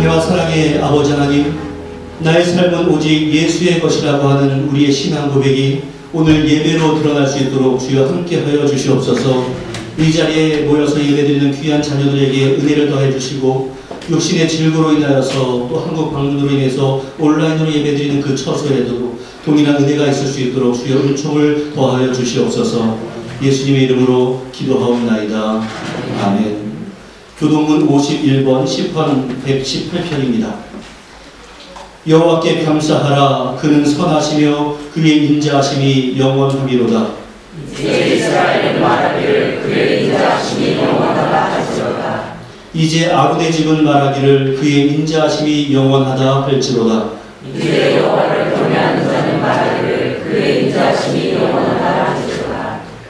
은혜와 사랑의 아버지 하나님, 나의 삶은 오직 예수의 것이라고 하는 우리의 신앙 고백이 오늘 예배로 드러날 수 있도록 주여 함께하여 주시옵소서. 이 자리에 모여서 예배드리는 귀한 자녀들에게 은혜를 더해 주시고, 육신의 질고로 인하여서 또 한국 방문으로 인해서 온라인으로 예배드리는 그 처소에도 동일한 은혜가 있을 수 있도록 주여 은총을 더하여 주시옵소서. 예수님의 이름으로 기도하옵나이다. 아멘. 교동문 51번 시편 118편입니다. 여호와께 감사하라. 그는 선하시며 그의 인자하심이 영원하미로다. 이제 이스라엘은 말하기를 그의 인자하심이 영원하다 할지로다. 이제 아론의 집은 말하기를 그의 인자하심이 영원하다 할지로다. 이제 여호와를 경외하는 자는 말하기를 그의 인자하심이 영원하다 할지로다.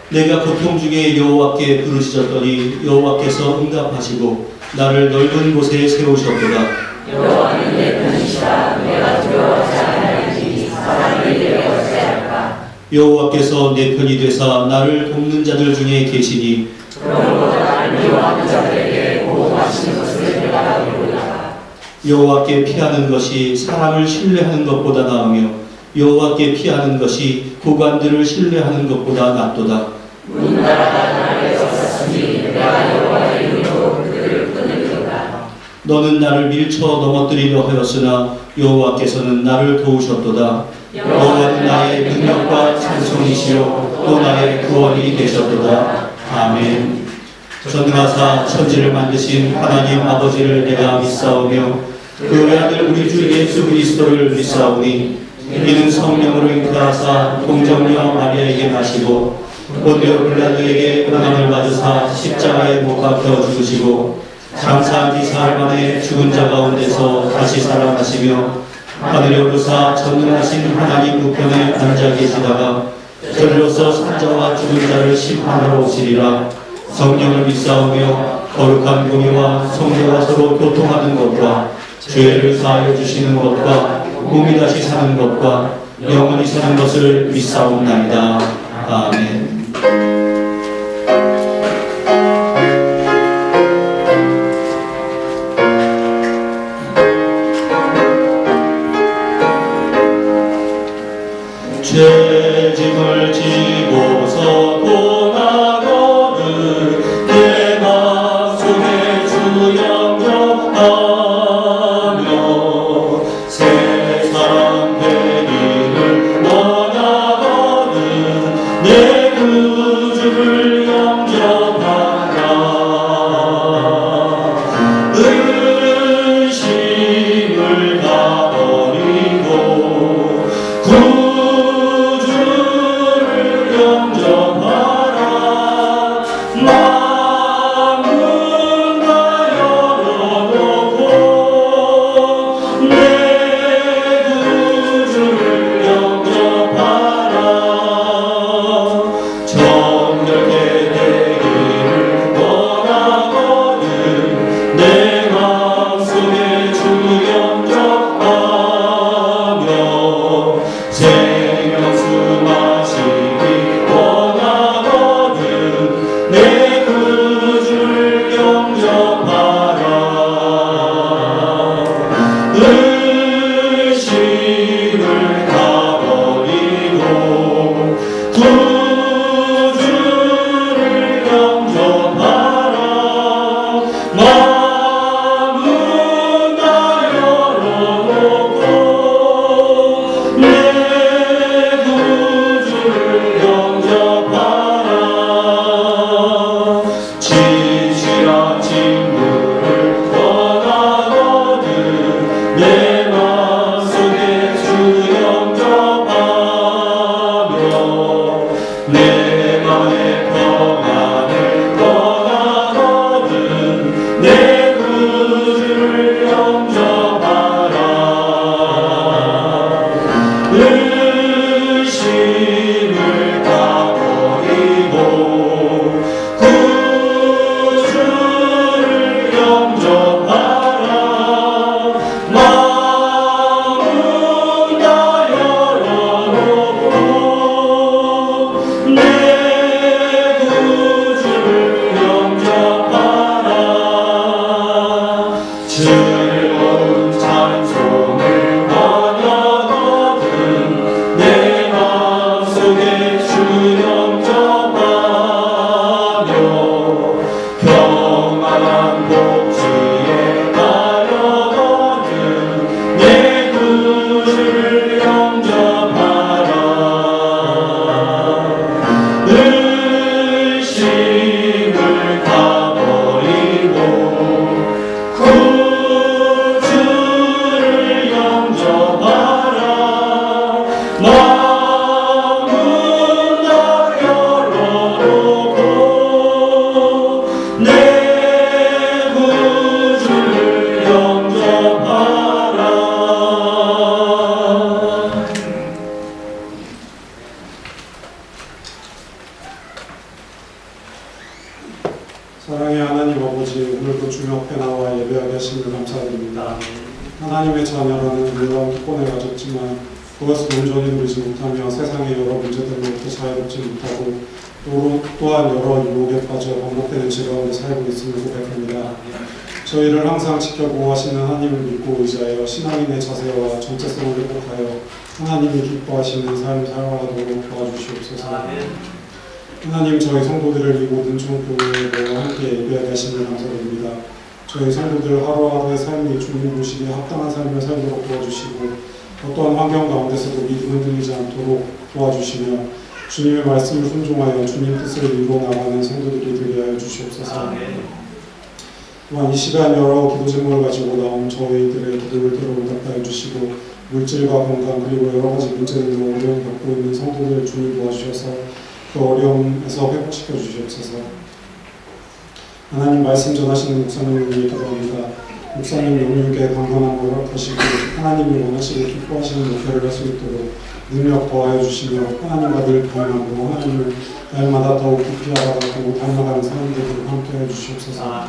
내가 고통 중에 여호와께 부르짖었더니 여호와께서 응답하시고 나를 넓은 곳에 세우셨도다. 여호와는 내 편이시라. 내가 두려워하지 아니하리니 사람이 내게 어찌할까. 여호와께서 내 편이 되사 나를 돕는 자들 중에 계시니 그러므로 나를 미워하는 자들에게 보호하시는 것을 내가 모르리라. 여호와께 피하는 것이 사람을 신뢰하는 것보다 나으며 여호와께 피하는 것이 고관들을 신뢰하는 것보다 낫도다. 문나라가 나를 쳤으니 내가 여호와의 이름으로 그들을 끊으리로다. 너는 나를 밀쳐 넘어뜨리려 하였으나 여호와께서는 나를 도우셨도다. 여호와는 나의 능력과 찬송이시요 또 나의 구원이 되셨도다. 아멘. 전능하사 천지를 만드신 하나님 아버지를 내가 믿사오며 그 외아들 우리 주 예수 그리스도를 믿사오니 이는 성령으로 잉태하사 동정녀 마리아에게 나시고 본디오 빌라도에게 고난을 받으사 십자가에 못 박혀 죽으시고 장사한 지 사흘 만에 죽은 자 가운데서 다시 살아나시며 하늘에 오르사 전능하신 하나님 우편에 앉아 계시다가 저리로서 산자와 죽은 자를 심판하러 오시리라. 성령을 믿사오며 거룩한 공의와 성도가 서로 교통하는 것과 죄를 사하여 주시는 것과 몸이 다시 사는 것과 영원히 사는 것을 믿사옵나이다. 아멘. 죄짐을 지고서 떠나거든 내 마음속에 주 영접하며 새 사람 되기를 원하거든 내 구주를 영접하라. 의심을 다 버리고 의심을 다 버리고 구주를 영접하라. 마음은 다 열어놓고 내 구주를 영접하라. 진실한 친구를 떠나거든 내 마음속에 주 영접하며 내 맘의 평안을 떠나거든 내 구주를 영접하라. 의심을 다 버리고 구주를 영접하라. 마음은 다 열어놓고 내 구주를 영접하라. 즐거운 하나님 아버지, 오늘도 주님 앞에 나와 예배하게 하심을 감사드립니다. 하나님의 자녀라는 놀라운 특권을 가졌지만 그것을 온전히 누리지 못하며 세상의 여러 문제들로부터 자유롭지 못하고 또한 여러 유혹에 빠져 반복되는 죄 가운데 살고 있음을 고백합니다. 저희를 항상 지켜보호하시는 하나님을 믿고 의지하여 신앙인의 자세와 정체성을 회복하여 하나님이 기뻐하시는 삶을 살아가도록 도와주시옵소서. 하나님, 저희 성도들을 이 모든 종교회와 함께 예배하게 하심을 감사드립니다. 저희 성도들 하루하루의 삶이 주님 보시기에 합당한 삶을 살도록 도와주시고 어떠한 환경 가운데서도 믿음 흔들리지 않도록 도와주시며 주님의 말씀을 순종하여 주님 뜻을 이루어 나가는 성도들이 되게 하여 주시옵소서. 또한 이 시간 여러 기도 제목을 가지고 나온 저희들의 기도를 들어오답하여 주시고 물질과 건강 그리고 여러 가지 문제들로 어려움 겪고 있는 성도들 주님 도와주셔서 그 어려움에서 회복시켜 주시옵소서. 하나님 말씀 전하시는 목사님을 위해 기도합니다. 목사님 영육에 건강한 걸 허락하시고 하나님이 원하시고 기뻐하시는 목회를 할 수 있도록 능력 더하여 주시며 하나님과 늘 동행하고 하나님을 날마다 더욱 깊이 알아가고 닮아가는 사람들과 함께해 주시옵소서.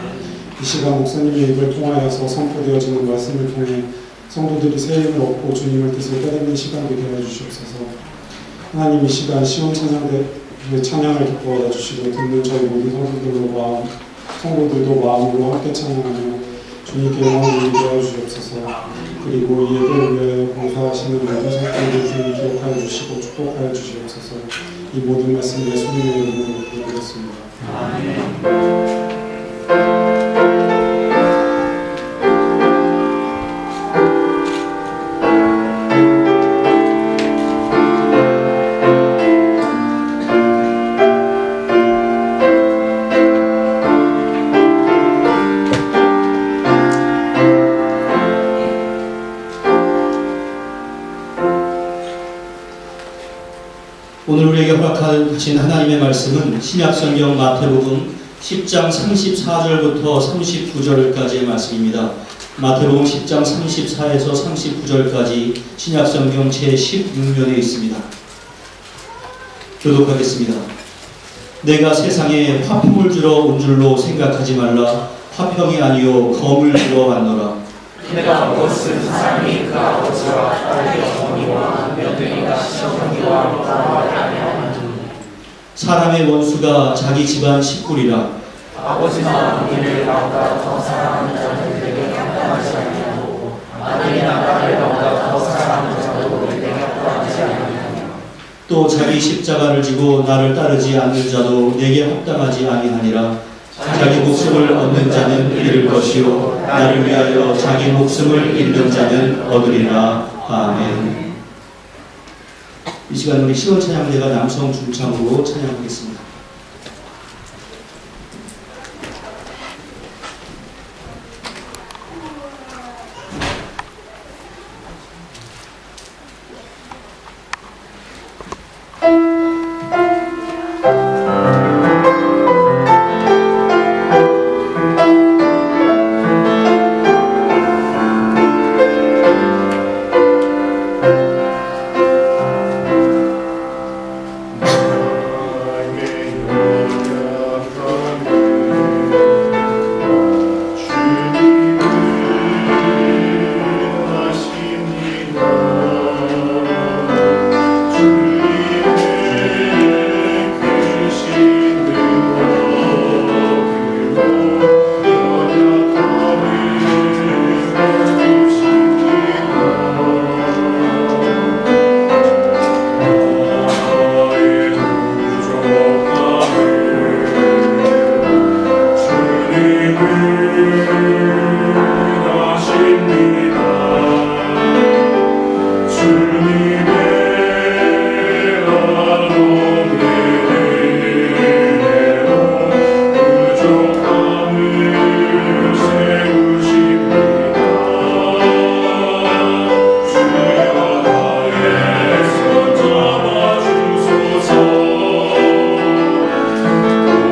이 시간 목사님의 입을 통하여서 선포되어지는 말씀을 통해 성도들이 새 힘을 얻고 주님의 뜻을 깨닫는 시간이 되어 주시옵소서. 하나님, 이 시간 시온 찬양을 기뻐하여 주시고 듣는 저희 모든 성도들도 마음으로 함께 찬양하며 주님께 영광을 돌려 주시옵소서. 그리고 이 예배를 위하여 봉사하시는 모든 성도들 주님 기억하여 주시고 축복하여 주시옵소서. 이 모든 말씀 예수님의 이름으로 기도드렸습니다. 아멘. 오늘 우리에게 허락하신 하나님의 말씀은 신약성경 마태복음 10장 34절부터 39절까지의 말씀입니다. 마태복음 10장 34에서 39절까지 신약성경 제16면에 있습니다. 교독하겠습니다. 내가 세상에 화품을 주러 온 줄로 생각하지 말라. 화평이 아니요 검을 주러 왔노라. 내가 무엇은 사람이 그 아버지와 딸의 어머니와 며느리가 시어머니와 부모를 아니하니 사람의 원수가 자기 집안 식구리라. 아버지나 어머니를 나보다 더 사랑하는 자는 내게 합당하지 아니하고 아들이나 딸을 나보다 더 사랑하는 자도 내게 합당하지 아니하며 또 자기 십자가를 지고 나를 따르지 않는 자도 내게 합당하지 아니하니라. 자기 목숨을 얻는 자는 잃을 것이요 나를 위하여 자기 목숨을 잃는 자는 얻으리라. 아멘. 이 시간 우리 시온 찬양대가 남성 중창으로 찬양하겠습니다.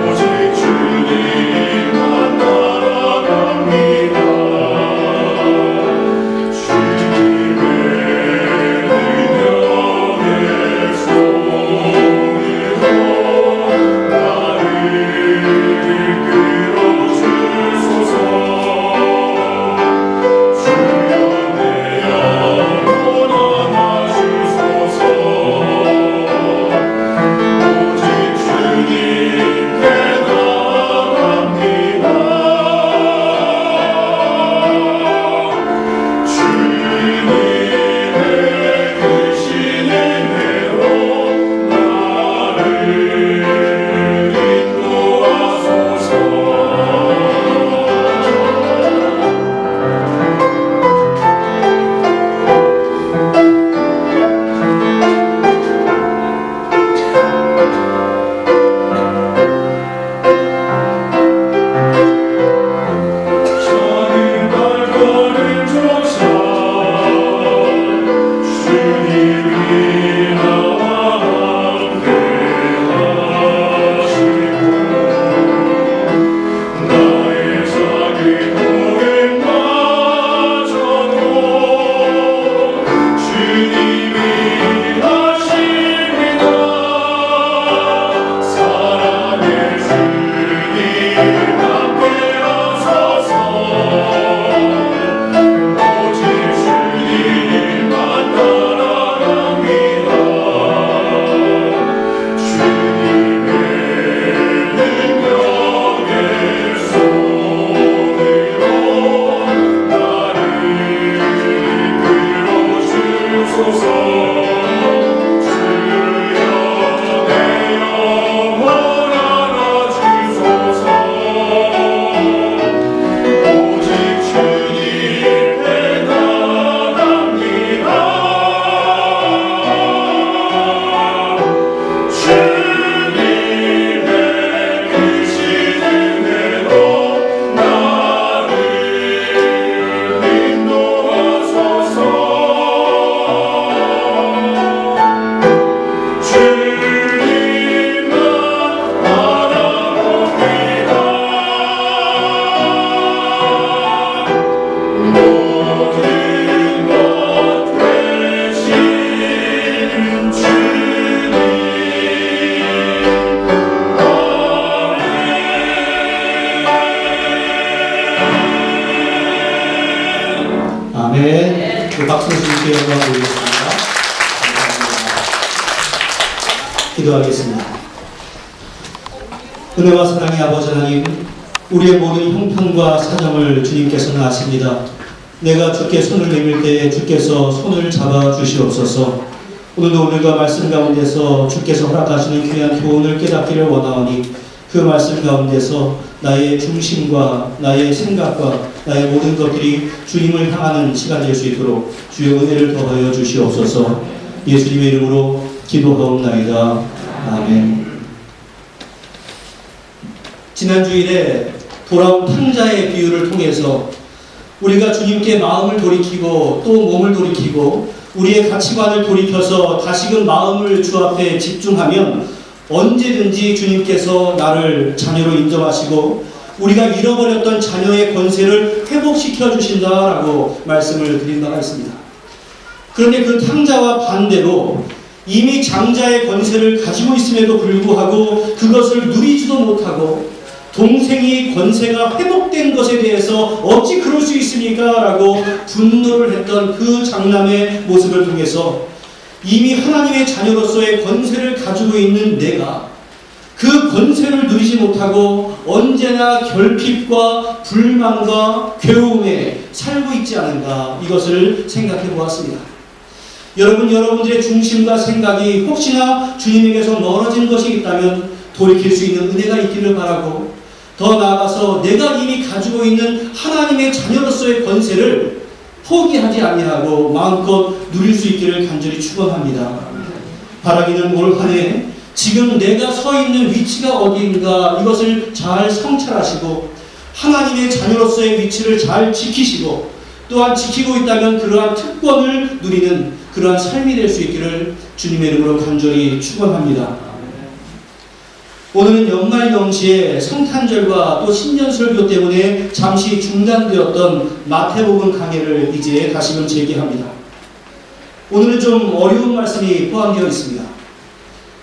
오직 주님만 따라갑니다. 아멘. 그 박수 주님께 영광 드리겠습니다. 감사합니다. 기도하겠습니다. 은혜와 사랑의 아버지 하나님, 우리의 모든 형편과 사정을 주님께서는 아십니다. 내가 주께 손을 내밀 때에 주께서 손을 잡아 주시옵소서. 오늘도 우리가 말씀 가운데서 주께서 허락하시는 귀한 교훈을 깨닫기를 원하오니 그 말씀 가운데서 나의 중심과 나의 생각과 나의 모든 것들이 주님을 향하는 시간이 될 수 있도록 주의 은혜를 더하여 주시옵소서. 예수님의 이름으로 기도하옵나이다. 아멘. 지난 주일에 돌아온 탕자의 비유를 통해서 우리가 주님께 마음을 돌이키고 또 몸을 돌이키고 우리의 가치관을 돌이켜서 다시금 마음을 주 앞에 집중하면 언제든지 주님께서 나를 자녀로 인정하시고 우리가 잃어버렸던 자녀의 권세를 회복시켜 주신다라고 말씀을 드린 바가 있습니다. 그런데 그 탕자와 반대로 이미 장자의 권세를 가지고 있음에도 불구하고 그것을 누리지도 못하고 동생이 권세가 회복된 것에 대해서 어찌 그럴 수 있습니까? 라고 분노를 했던 그 장남의 모습을 통해서 이미 하나님의 자녀로서의 권세를 가지고 있는 내가 그 권세를 누리지 못하고 언제나 결핍과 불만과 괴로움에 살고 있지 않은가, 이것을 생각해 보았습니다. 여러분들의 중심과 생각이 혹시나 주님에게서 멀어진 것이 있다면 돌이킬 수 있는 은혜가 있기를 바라고, 더 나아가서 내가 이미 가지고 있는 하나님의 자녀로서의 권세를 포기하지 아니하고 마음껏 누릴 수 있기를 간절히 축원합니다. 바라기는 올 한 해 지금 내가 서 있는 위치가 어디인가, 이것을 잘 성찰하시고 하나님의 자녀로서의 위치를 잘 지키시고 또한 지키고 있다면 그러한 특권을 누리는 그러한 삶이 될 수 있기를 주님의 이름으로 간절히 축원합니다. 오늘은 연말 연시에 성탄절과 또 신년설교 때문에 잠시 중단되었던 마태복음 강해를 이제 다시금 재개합니다. 오늘은 좀 어려운 말씀이 포함되어 있습니다.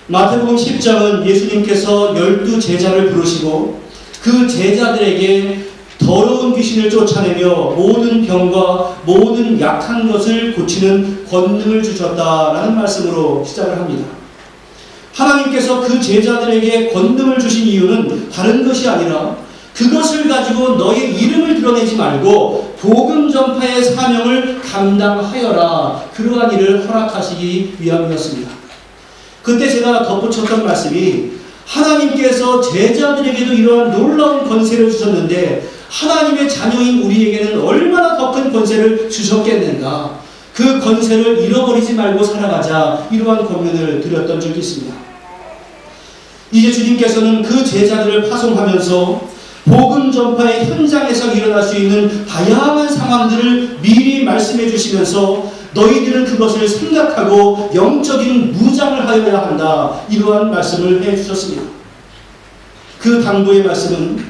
마태복음 10장은 예수님께서 12제자를 부르시고 그 제자들에게 더러운 귀신을 쫓아내며 모든 병과 모든 약한 것을 고치는 권능을 주셨다라는 말씀으로 시작을 합니다. 하나님께서 그 제자들에게 권능을 주신 이유는 다른 것이 아니라 그것을 가지고 너의 이름을 드러내지 말고 복음 전파의 사명을 감당하여라, 그러한 일을 허락하시기 위함이었습니다. 그때 제가 덧붙였던 말씀이, 하나님께서 제자들에게도 이러한 놀라운 권세를 주셨는데 하나님의 자녀인 우리에게는 얼마나 더 큰 권세를 주셨겠는가, 그 권세를 잃어버리지 말고 살아가자, 이러한 권면을 드렸던 적이 있습니다. 이제 주님께서는 그 제자들을 파송하면서 복음 전파의 현장에서 일어날 수 있는 다양한 상황들을 미리 말씀해 주시면서 너희들은 그것을 생각하고 영적인 무장을 하여야 한다, 이러한 말씀을 해 주셨습니다. 그 당부의 말씀은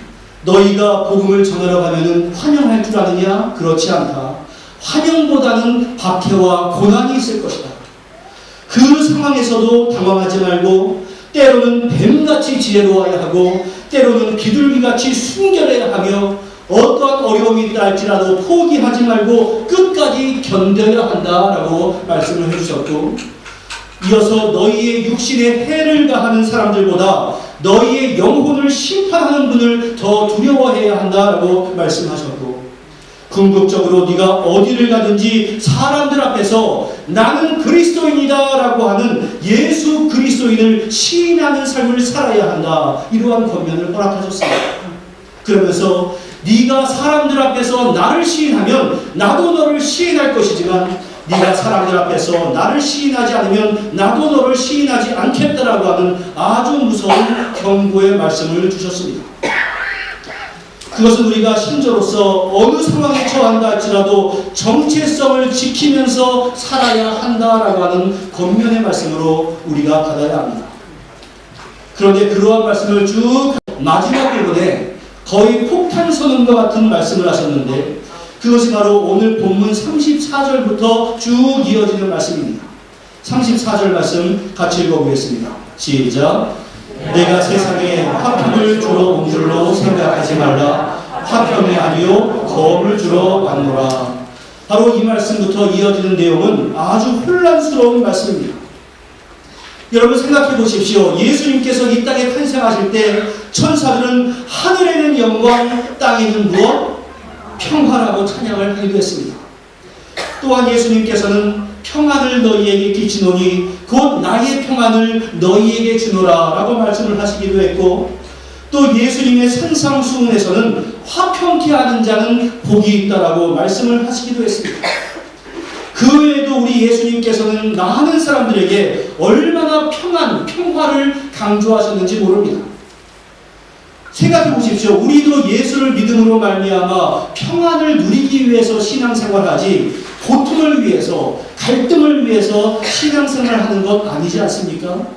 너희가 복음을 전하러 가면은 환영할 줄 아느냐? 그렇지 않다. 환영보다는 박해와 고난이 있을 것이다. 그 상황에서도 당황하지 말고 때로는 뱀같이 지혜로워야 하고 때로는 비둘기같이 순결해야 하며 어떠한 어려움이 있다 할지라도 포기하지 말고 끝까지 견뎌야 한다라고 말씀을 해주셨고, 이어서 너희의 육신에 해를 가하는 사람들보다 너희의 영혼을 심판하는 분을 더 두려워해야 한다라고 말씀하셨고, 궁극적으로 네가 어디를 가든지 사람들 앞에서 나는 그리스도인이다 라고 하는 예수 그리스도인을 시인하는 삶을 살아야 한다, 이러한 권면을 허락하셨습니다. 그러면서 네가 사람들 앞에서 나를 시인하면 나도 너를 시인할 것이지만 네가 사람들 앞에서 나를 시인하지 않으면 나도 너를 시인하지 않겠다라고 하는 아주 무서운 경고의 말씀을 주셨습니다. 그것은 우리가 신조로서 어느 상황에 처한다 할지라도 정체성을 지키면서 살아야 한다라고 하는 권면의 말씀으로 우리가 받아야 합니다. 그런데 그러한 말씀을 쭉 마지막 부분에 거의 폭탄 선언과 같은 말씀을 하셨는데, 그것이 바로 오늘 본문 34절부터 쭉 이어지는 말씀입니다. 34절 말씀 같이 읽어보겠습니다. 시작. 내가 세상에 화평을 주러 온 줄로 생각하지 말라. 화평이 아니요 검을 주러 왔노라. 바로 이 말씀부터 이어지는 내용은 아주 혼란스러운 말씀입니다. 여러분 생각해 보십시오. 예수님께서 이 땅에 탄생하실 때 천사들은 하늘에는 영광, 땅에는 무엇? 평화라고 찬양을 하기도 했습니다. 또한 예수님께서는 평안을 너희에게 끼치노니 곧 나의 평안을 너희에게 주노라 라고 말씀을 하시기도 했고, 또 예수님의 산상수훈에서는 화평케 하는 자는 복이 있다라고 말씀을 하시기도 했습니다. 그 외에도 우리 예수님께서는 많은 사람들에게 얼마나 평화를 강조하셨는지 모릅니다. 생각해 보십시오. 우리도 예수를 믿음으로 말미암아 평안을 누리기 위해서 신앙생활하지 고통을 위해서, 갈등을 위해서 신앙생활하는 것 아니지 않습니까?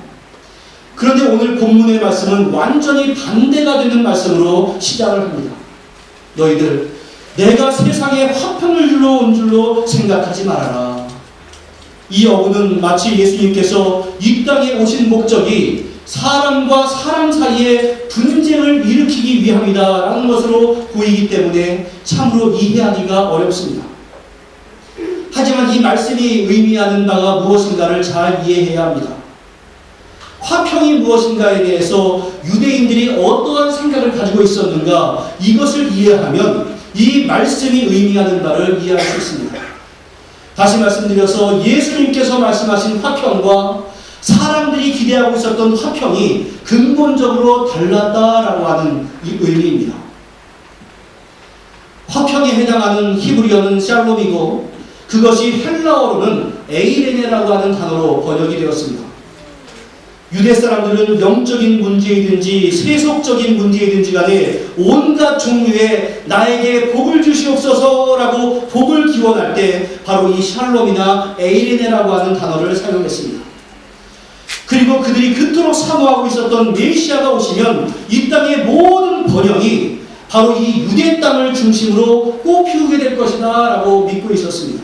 그런데 오늘 본문의 말씀은 완전히 반대가 되는 말씀으로 시작을 합니다. 너희들 내가 세상에 화평을 주러 온 줄로 생각하지 말아라. 이 어구는 마치 예수님께서 이 땅에 오신 목적이 사람과 사람 사이에 분쟁을 일으키기 위함이다라는 것으로 보이기 때문에 참으로 이해하기가 어렵습니다. 하지만 이 말씀이 의미하는 바가 무엇인가를 잘 이해해야 합니다. 화평이 무엇인가에 대해서 유대인들이 어떠한 생각을 가지고 있었는가, 이것을 이해하면 이 말씀이 의미하는 바를 이해할 수 있습니다. 다시 말씀드려서 예수님께서 말씀하신 화평과 사람들이 기대하고 있었던 화평이 근본적으로 달랐다라고 하는 이 의미입니다. 화평에 해당하는 히브리어는 샬롬이고 그것이 헬라어로는 에이레네라고 하는 단어로 번역이 되었습니다. 유대 사람들은 영적인 문제이든지 세속적인 문제이든지 간에 온갖 종류의 나에게 복을 주시옵소서라고 복을 기원할 때 바로 이 샬롬이나 에이레네라고 하는 단어를 사용했습니다. 그리고 그들이 그토록 사모하고 있었던 메시아가 오시면 이 땅의 모든 번영이 바로 이 유대 땅을 중심으로 꽃피우게 될 것이다 라고 믿고 있었습니다.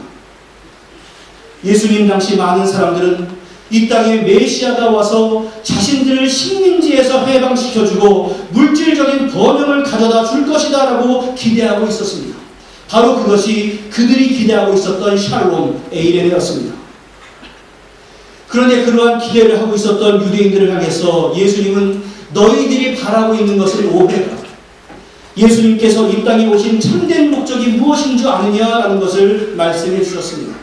예수님 당시 많은 사람들은 이 땅에 메시아가 와서 자신들을 식민지에서 해방시켜주고 물질적인 번영을 가져다 줄 것이다 라고 기대하고 있었습니다. 바로 그것이 그들이 기대하고 있었던 샬롬, 에이레네였습니다. 그런데 그러한 기대를 하고 있었던 유대인들을 향해서 예수님은 너희들이 바라고 있는 것을 오해라. 예수님께서 이 땅에 오신 참된 목적이 무엇인 줄 아느냐라는 것을 말씀해 주셨습니다.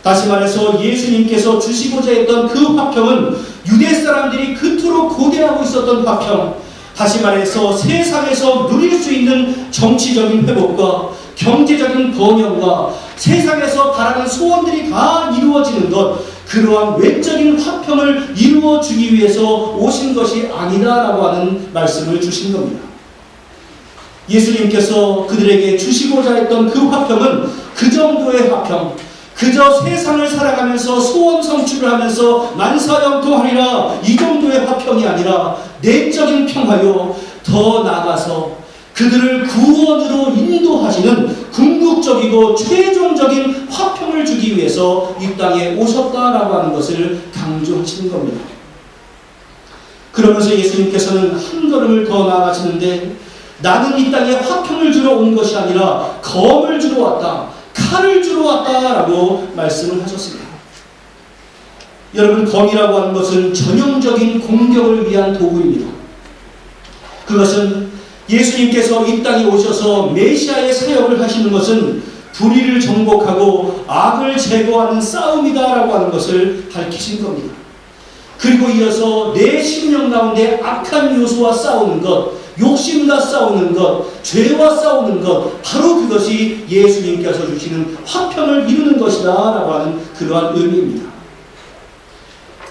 다시 말해서 예수님께서 주시고자 했던 그 화평은 유대 사람들이 그토록 고대하고 있었던 화평, 다시 말해서 세상에서 누릴 수 있는 정치적인 회복과 경제적인 번영과 세상에서 바라는 소원들이 다 이루어지는 것, 그러한 외적인 화평을 이루어주기 위해서 오신 것이 아니다라고 하는 말씀을 주신 겁니다. 예수님께서 그들에게 주시고자 했던 그 화평은 그 정도의 화평, 그저 세상을 살아가면서 소원 성취를 하면서 만사형통하리라 이 정도의 화평이 아니라 내적인 평화요, 더 나아가서 그들을 구원으로 인도하시는 궁극적이고 최종적인 화평을 주기 위해서 이 땅에 오셨다라고 하는 것을 강조하시는 겁니다. 그러면서 예수님께서는 한 걸음을 더 나아가시는데 나는 이 땅에 화평을 주러 온 것이 아니라 검을 주러 왔다, 칼을 주러 왔다라고 말씀을 하셨습니다. 여러분, 검이라고 하는 것은 전형적인 공격을 위한 도구입니다. 그것은 예수님께서 이 땅에 오셔서 메시아의 사역을 하시는 것은 불의를 정복하고 악을 제거하는 싸움이다라고 하는 것을 밝히신 겁니다. 그리고 이어서 내 심령 가운데 악한 요소와 싸우는 것, 욕심과 싸우는 것, 죄와 싸우는 것, 바로 그것이 예수님께서 주시는 화평을 이루는 것이다 라고 하는 그러한 의미입니다.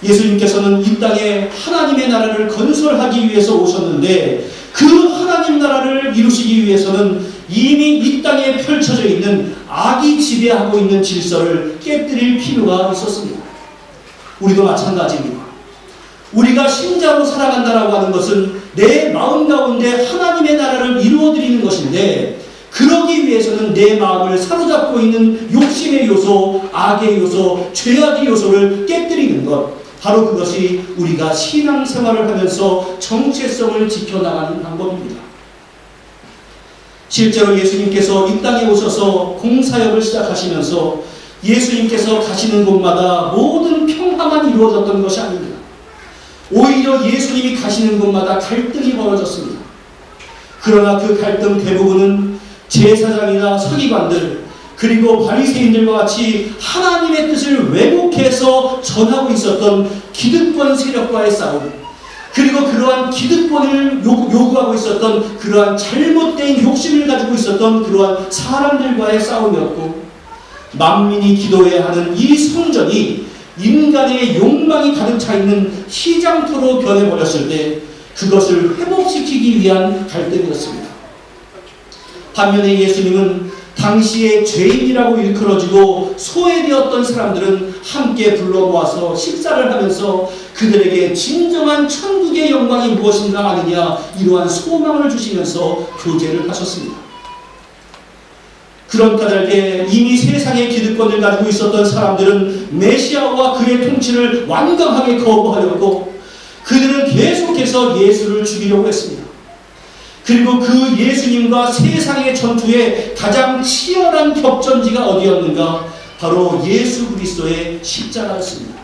예수님께서는 이 땅에 하나님의 나라를 건설하기 위해서 오셨는데 그 하나님 나라를 이루시기 위해서는 이미 이 땅에 펼쳐져 있는 악이 지배하고 있는 질서를 깨뜨릴 필요가 있었습니다. 우리도 마찬가지입니다. 우리가 신자로 살아간다라고 하는 것은 내 마음 가운데 하나님의 나라를 이루어드리는 것인데 그러기 그러기 위해서는 내 마음을 사로잡고 있는 욕심의 요소, 악의 요소, 죄악의 요소를 깨뜨리는 것, 바로 그것이 우리가 신앙생활을 하면서 정체성을 지켜나가는 방법입니다. 실제로 예수님께서 이 땅에 오셔서 공사역을 시작하시면서 예수님께서 가시는 곳마다 모든 평화만 이루어졌던 것이 아닙니다. 오히려 예수님이 가시는 곳마다 갈등이 벌어졌습니다. 그러나 그 갈등 대부분은 제사장이나 서기관들 그리고 바리새인들과 같이 하나님의 뜻을 왜곡해서 전하고 있었던 기득권 세력과의 싸움, 그리고 그러한 기득권을 요구하고 있었던 그러한 잘못된 욕심을 가지고 있었던 그러한 사람들과의 싸움이었고, 만민이 기도해야 하는 이 성전이 인간의 욕망이 가득 차 있는 시장터로 변해버렸을 때 그것을 회복시키기 위한 갈등이었습니다. 반면에 예수님은 당시에 죄인이라고 일컬어지고 소외되었던 사람들은 함께 불러 모아서 식사를 하면서 그들에게 진정한 천국의 영광이 무엇인가 아느냐, 이러한 소망을 주시면서 교제를 하셨습니다. 그런 까닭에 이미 세상의 기득권을 가지고 있었던 사람들은 메시아와 그의 통치를 완강하게 거부하였고, 그들은 계속해서 예수를 죽이려고 했습니다. 그리고 그 예수님과 세상의 전투의 가장 치열한 격전지가 어디였는가? 바로 예수 그리스도의 십자가였습니다.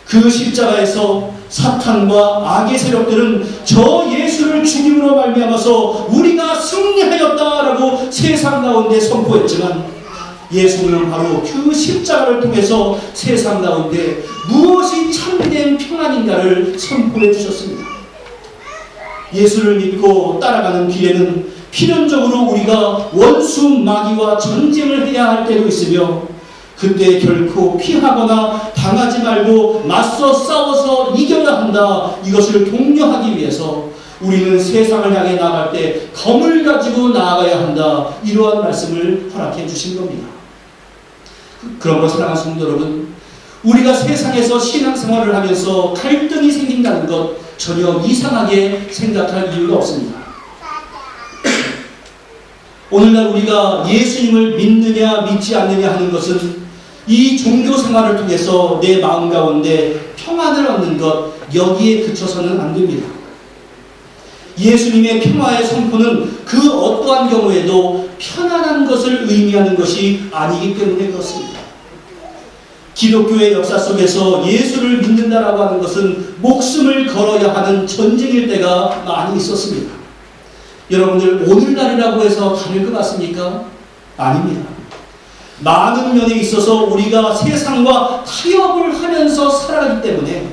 그 십자가에서 사탄과 악의 세력들은 저 예수를 죽임으로 말미암아서 우리가 승리하였다라고 세상 가운데 선포했지만, 예수님은 바로 그 십자가를 통해서 세상 가운데 무엇이 참된 평안인가를 선포해 주셨습니다. 예수를 믿고 따라가는 길에는 필연적으로 우리가 원수 마귀와 전쟁을 해야 할 때도 있으며, 그때 결코 피하거나 당하지 말고 맞서 싸워서 이겨야 한다, 이것을 독려하기 위해서 우리는 세상을 향해 나아갈 때 검을 가지고 나아가야 한다, 이러한 말씀을 허락해 주신 겁니다. 그런 것, 사랑하는 성도 여러분, 우리가 세상에서 신앙생활을 하면서 갈등이 생긴다는 것 전혀 이상하게 생각할 이유가 없습니다. 오늘날 우리가 예수님을 믿느냐 믿지 않느냐 하는 것은 이 종교 생활을 통해서 내 마음 가운데 평안을 얻는 것, 여기에 그쳐서는 안 됩니다. 예수님의 평화의 선포는 그 어떠한 경우에도 편안한 것을 의미하는 것이 아니기 때문에 그렇습니다. 기독교의 역사 속에서 예수를 믿는다라고 하는 것은 목숨을 걸어야 하는 전쟁일 때가 많이 있었습니다. 여러분들, 오늘날이라고 해서 다를 것 같습니까? 아닙니다. 많은 면에 있어서 우리가 세상과 타협을 하면서 살아가기 때문에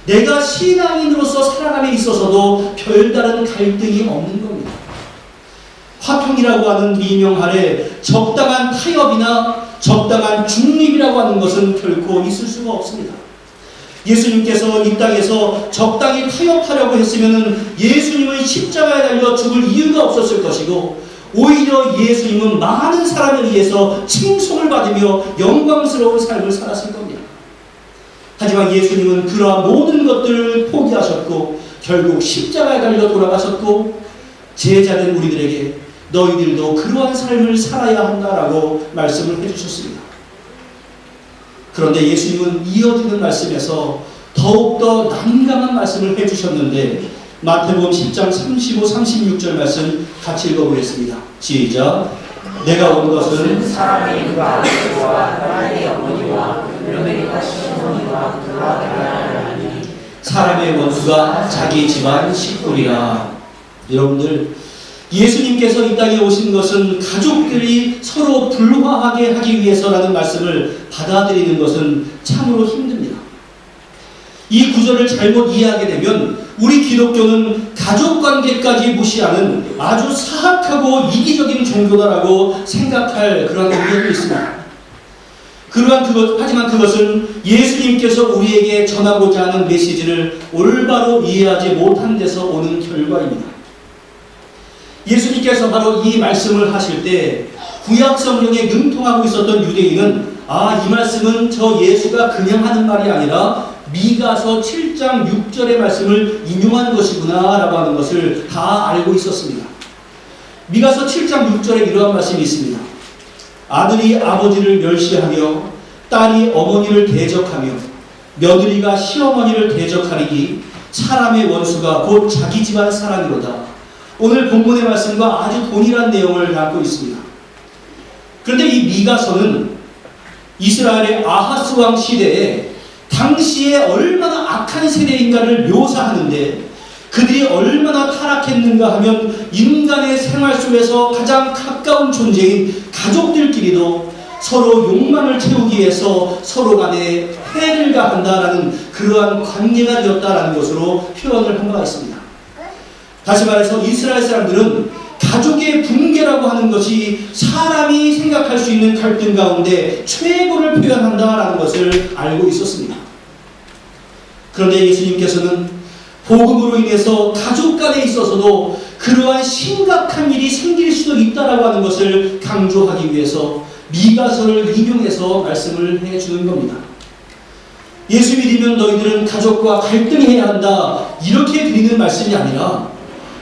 내가 신앙인으로서 살아감에 있어서도 별다른 갈등이 없는 겁니다. 화평이라고 하는 미명 아래 적당한 타협이나 적당한 중립이라고 하는 것은 결코 있을 수가 없습니다. 예수님께서 이 땅에서 적당히 타협하려고 했으면 예수님은 십자가에 달려 죽을 이유가 없었을 것이고, 오히려 예수님은 많은 사람에 의해서 칭송을 받으며 영광스러운 삶을 살았을 겁니다. 하지만 예수님은 그러한 모든 것들을 포기하셨고 결국 십자가에 달려 돌아가셨고, 제자된 우리들에게 너희들도 그러한 삶을 살아야 한다라고 말씀을 해주셨습니다. 그런데 예수님은 이어지는 말씀에서 더욱더 난감한 말씀을 해주셨는데, 마태복음 10장 35, 36절 말씀 같이 읽어보겠습니다. 시작. 내가 온 것은 사람의 일과 아버지와 하나님의 어머니와 며느리가 시어머니와 그와 대가를 하니 사람의 원수가 자기 집안 식구리라. 여러분들, 예수님께서 이 땅에 오신 것은 가족들이 서로 불화하게 하기 위해서라는 말씀을 받아들이는 것은 참으로 힘듭니다. 이 구절을 잘못 이해하게 되면 우리 기독교는 가족관계까지 무시하는 아주 사악하고 이기적인 종교다라고 생각할 그런 우려도 있습니다. 하지만 그것은 예수님께서 우리에게 전하고자 하는 메시지를 올바로 이해하지 못한 데서 오는 결과입니다. 예수님께서 바로 이 말씀을 하실 때 구약 성경에 능통하고 있었던 유대인은 이 말씀은 저 예수가 그냥 하는 말이 아니라 미가서 7장 6절의 말씀을 인용한 것이구나 라고 하는 것을 다 알고 있었습니다. 미가서 7장 6절에 이러한 말씀이 있습니다. 아들이 아버지를 멸시하며 딸이 어머니를 대적하며 며느리가 시어머니를 대적하리니 사람의 원수가 곧 자기 집안 사람이로다. 오늘 본문의 말씀과 아주 동일한 내용을 담고 있습니다. 그런데 이 미가서는 이스라엘의 아하스 왕 시대에 당시에 얼마나 악한 세대인가를 묘사하는데, 그들이 얼마나 타락했는가 하면 인간의 생활 속에서 가장 가까운 존재인 가족들끼리도 서로 욕망을 채우기 위해서 서로 간에 해를 가한다라는 그러한 관계가 되었다라는 것으로 표현을 한 바가 있습니다. 다시 말해서 이스라엘 사람들은 가족의 붕괴라고 하는 것이 사람이 생각할 수 있는 갈등 가운데 최고를 표현한다라는 것을 알고 있었습니다. 그런데 예수님께서는 복음으로 인해서 가족 간에 있어서도 그러한 심각한 일이 생길 수도 있다라고 하는 것을 강조하기 위해서 미가서를 인용해서 말씀을 해주는 겁니다. 예수 믿으면 너희들은 가족과 갈등해야 한다, 이렇게 드리는 말씀이 아니라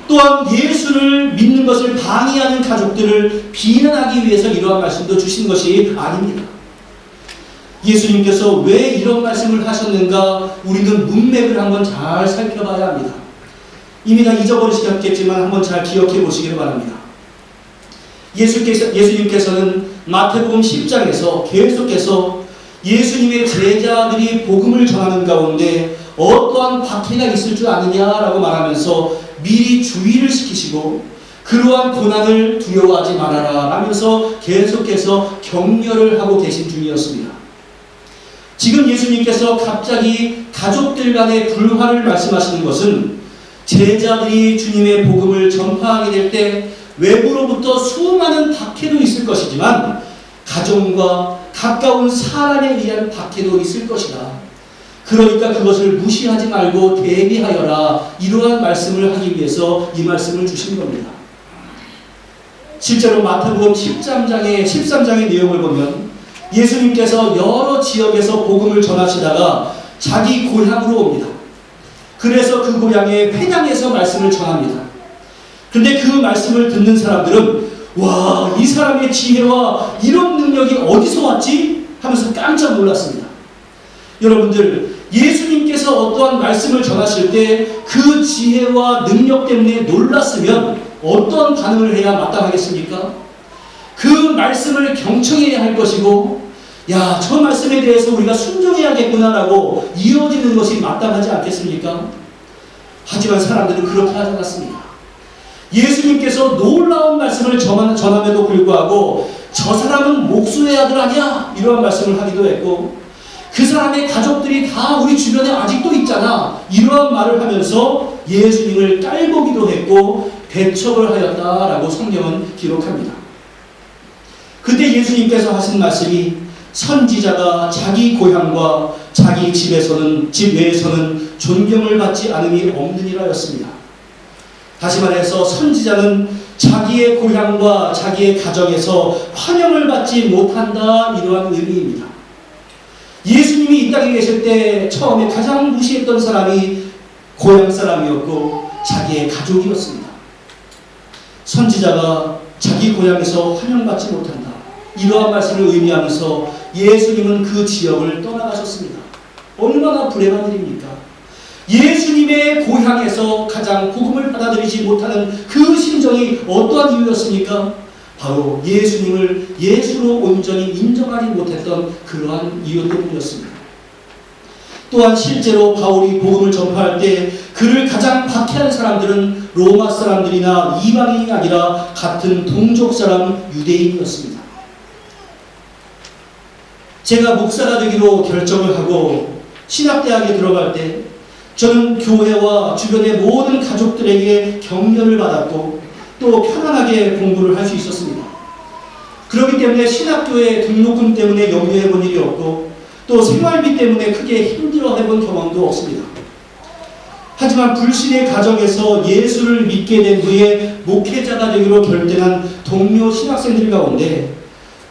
또한 예수를 믿는 것을 방해하는 가족들을 비난하기 위해서 이러한 말씀도 주신 것이 아닙니다. 예수님께서 왜 이런 말씀을 하셨는가 우리는 문맥을 한번 잘 살펴봐야 합니다. 이미 다 잊어버리셨겠지만 한번 잘 기억해 보시길 바랍니다. 예수님께서는 마태복음 10장에서 계속해서 예수님의 제자들이 복음을 전하는 가운데 어떠한 박해가 있을 줄 아느냐라고 말하면서 미리 주의를 시키시고 그러한 고난을 두려워하지 말아라 라면서 계속해서 격려를 하고 계신 중이었습니다. 지금 예수님께서 갑자기 가족들 간의 불화를 말씀하시는 것은 제자들이 주님의 복음을 전파하게 될 때 외부로부터 수많은 박해도 있을 것이지만 가정과 가까운 사람에 의한 박해도 있을 것이다. 그러니까 그것을 무시하지 말고 대비하여라, 이러한 말씀을 하기 위해서 이 말씀을 주신 겁니다. 실제로 마태복음 13장의 내용을 보면 예수님께서 여러 지역에서 복음을 전하시다가 자기 고향으로 옵니다. 그래서 그 고향의 회당에서 말씀을 전합니다. 그런데 그 말씀을 듣는 사람들은 와, 이 사람의 지혜와 이런 능력이 어디서 왔지? 하면서 깜짝 놀랐습니다. 여러분들, 예수님께서 어떠한 말씀을 전하실 때 그 지혜와 능력 때문에 놀랐으면 어떤 반응을 해야 마땅하겠습니까? 그 말씀을 경청해야 할 것이고, 야, 저 말씀에 대해서 우리가 순종해야겠구나라고 이어지는 것이 마땅하지 않겠습니까? 하지만 사람들은 그렇게 하지 않았습니다. 예수님께서 놀라운 말씀을 전함에도 불구하고 저 사람은 목수의 아들 아니야? 이러한 말씀을 하기도 했고, 그 사람의 가족들이 다 우리 주변에 아직도 있잖아, 이러한 말을 하면서 예수님을 깔보기도 했고 배척을 하였다라고 성경은 기록합니다. 그때 예수님께서 하신 말씀이 선지자가 자기 고향과 자기 집 외에서는 존경을 받지 않음이 없느니라였습니다. 다시 말해서 선지자는 자기의 고향과 자기의 가정에서 환영을 받지 못한다, 이러한 의미입니다. 예수님이 이 땅에 계실 때 처음에 가장 무시했던 사람이 고향 사람이었고 자기의 가족이었습니다. 선지자가 자기 고향에서 환영받지 못한다, 이러한 말씀을 의미하면서 예수님은 그 지역을 떠나가셨습니다. 얼마나 불행한 일입니까? 예수님의 고향에서 가장 복음을 받아들이지 못하는 그 심정이 어떠한 이유였습니까? 바로 예수님을 예수로 온전히 인정하지 못했던 그러한 이유 때문이었습니다. 또한 실제로 바울이 복음을 전파할 때 그를 가장 박해한 사람들은 로마 사람들이나 이방인이 아니라 같은 동족 사람 유대인이었습니다. 제가 목사가 되기로 결정을 하고 신학대학에 들어갈 때 저는 교회와 주변의 모든 가족들에게 격려를 받았고 또 편안하게 공부를 할 수 있었습니다. 그렇기 때문에 신학교에 등록금 때문에 염려해 본 일이 없고 또 생활비 때문에 크게 힘들어해 본 경험도 없습니다. 하지만 불신의 가정에서 예수를 믿게 된 후에 목회자가 되기로 결정한 동료 신학생들 가운데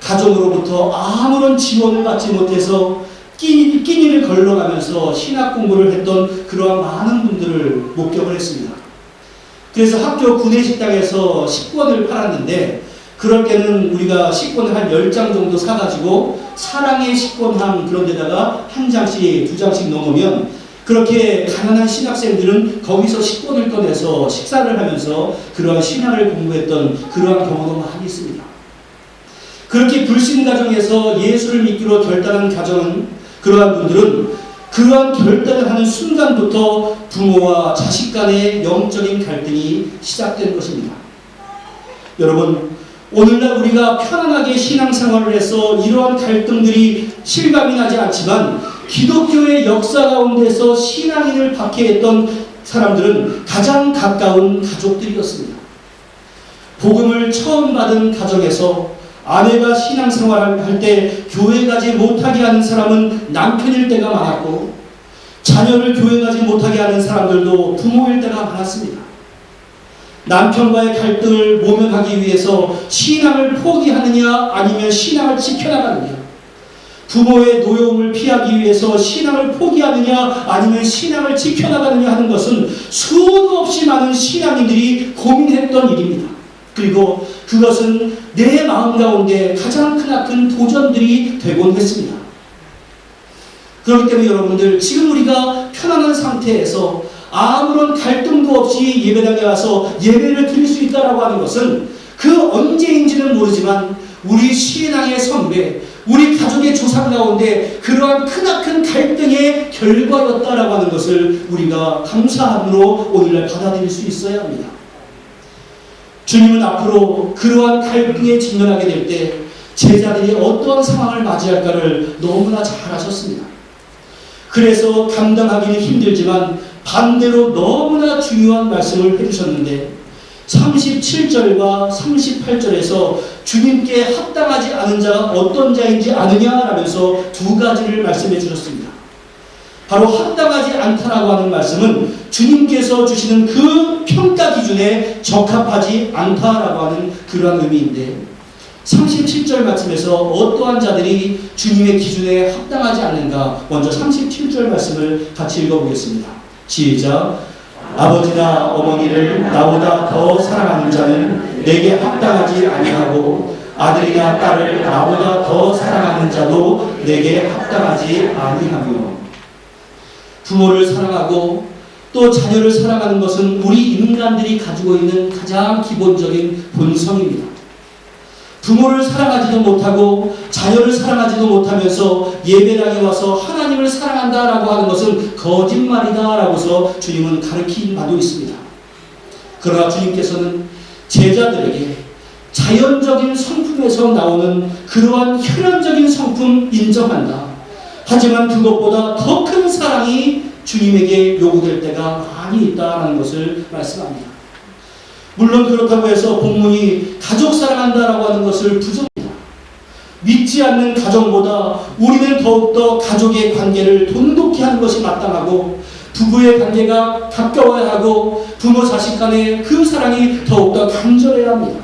가정으로부터 아무런 지원을 받지 못해서 끼니를 걸러가면서 신학 공부를 했던 그러한 많은 분들을 목격을 했습니다. 그래서 학교 구내식당에서 식권을 팔았는데 그럴 때는 우리가 식권을 한 10장 정도 사가지고 사랑의 식권함 그런 데다가 한 장씩, 두 장씩 넣으면 그렇게 가난한 신학생들은 거기서 식권을 꺼내서 식사를 하면서 그러한 신학을 공부했던 그러한 경우도 많이 있습니다. 그렇게 불신 가정에서 예수를 믿기로 결단한 가정은 그러한 분들은 그러한 결단을 하는 순간부터 부모와 자식 간의 영적인 갈등이 시작된 것입니다. 여러분, 오늘날 우리가 편안하게 신앙생활을 해서 이러한 갈등들이 실감이 나지 않지만 기독교의 역사 가운데서 신앙인을 박해했던 사람들은 가장 가까운 가족들이었습니다. 복음을 처음 받은 가정에서 아내가 신앙생활을 할 때 교회 가지 못하게 하는 사람은 남편일 때가 많았고 자녀를 교회 가지 못하게 하는 사람들도 부모일 때가 많았습니다. 남편과의 갈등을 모면하기 위해서 신앙을 포기하느냐 아니면 신앙을 지켜나가느냐, 부모의 노여움을 피하기 위해서 신앙을 포기하느냐 아니면 신앙을 지켜나가느냐 하는 것은 수도 없이 많은 신앙인들이 고민했던 일입니다. 그리고 그것은 내 마음 가운데 가장 크나큰 도전들이 되곤 했습니다. 그렇기 때문에 여러분들, 지금 우리가 편안한 상태에서 아무런 갈등도 없이 예배당에 와서 예배를 드릴 수 있다라고 하는 것은 그 언제인지는 모르지만 우리 신앙의 선배, 우리 가족의 조상 가운데 그러한 크나큰 갈등의 결과였다라고 하는 것을 우리가 감사함으로 오늘날 받아들일 수 있어야 합니다. 주님은 앞으로 그러한 갈등에 직면하게 될 때 제자들이 어떠한 상황을 맞이할까를 너무나 잘 아셨습니다. 그래서 감당하기는 힘들지만 반대로 너무나 중요한 말씀을 해주셨는데 37절과 38절에서 주님께 합당하지 않은 자가 어떤 자인지 아느냐라면서 두 가지를 말씀해 주셨습니다. 바로 합당하지 않다라고 하는 말씀은 주님께서 주시는 그 평가 기준에 적합하지 않다라고 하는 그러한 의미인데 37절 말씀에서 어떠한 자들이 주님의 기준에 합당하지 않는가, 먼저 37절 말씀을 같이 읽어보겠습니다. 시작. 아버지나 어머니를 나보다 더 사랑하는 자는 내게 합당하지 아니하고 아들이나 딸을 나보다 더 사랑하는 자도 내게 합당하지 아니하며. 부모를 사랑하고 또 자녀를 사랑하는 것은 우리 인간들이 가지고 있는 가장 기본적인 본성입니다. 부모를 사랑하지도 못하고 자녀를 사랑하지도 못하면서 예배당에 와서 하나님을 사랑한다라고 하는 것은 거짓말이다라고서 주님은 가르친 바도 있습니다. 그러나 주님께서는 제자들에게 자연적인 성품에서 나오는 그러한 혈연적인 성품 인정한다. 하지만 그것보다 더 큰 사랑이 주님에게 요구될 때가 많이 있다는 것을 말씀합니다. 물론 그렇다고 해서 본문이 가족 사랑한다라고 하는 것을 부정합니다. 믿지 않는 가정보다 우리는 더욱더 가족의 관계를 돈독히 하는 것이 마땅하고 부부의 관계가 가까워야 하고 부모 자식 간의 그 사랑이 더욱더 간절해야 합니다.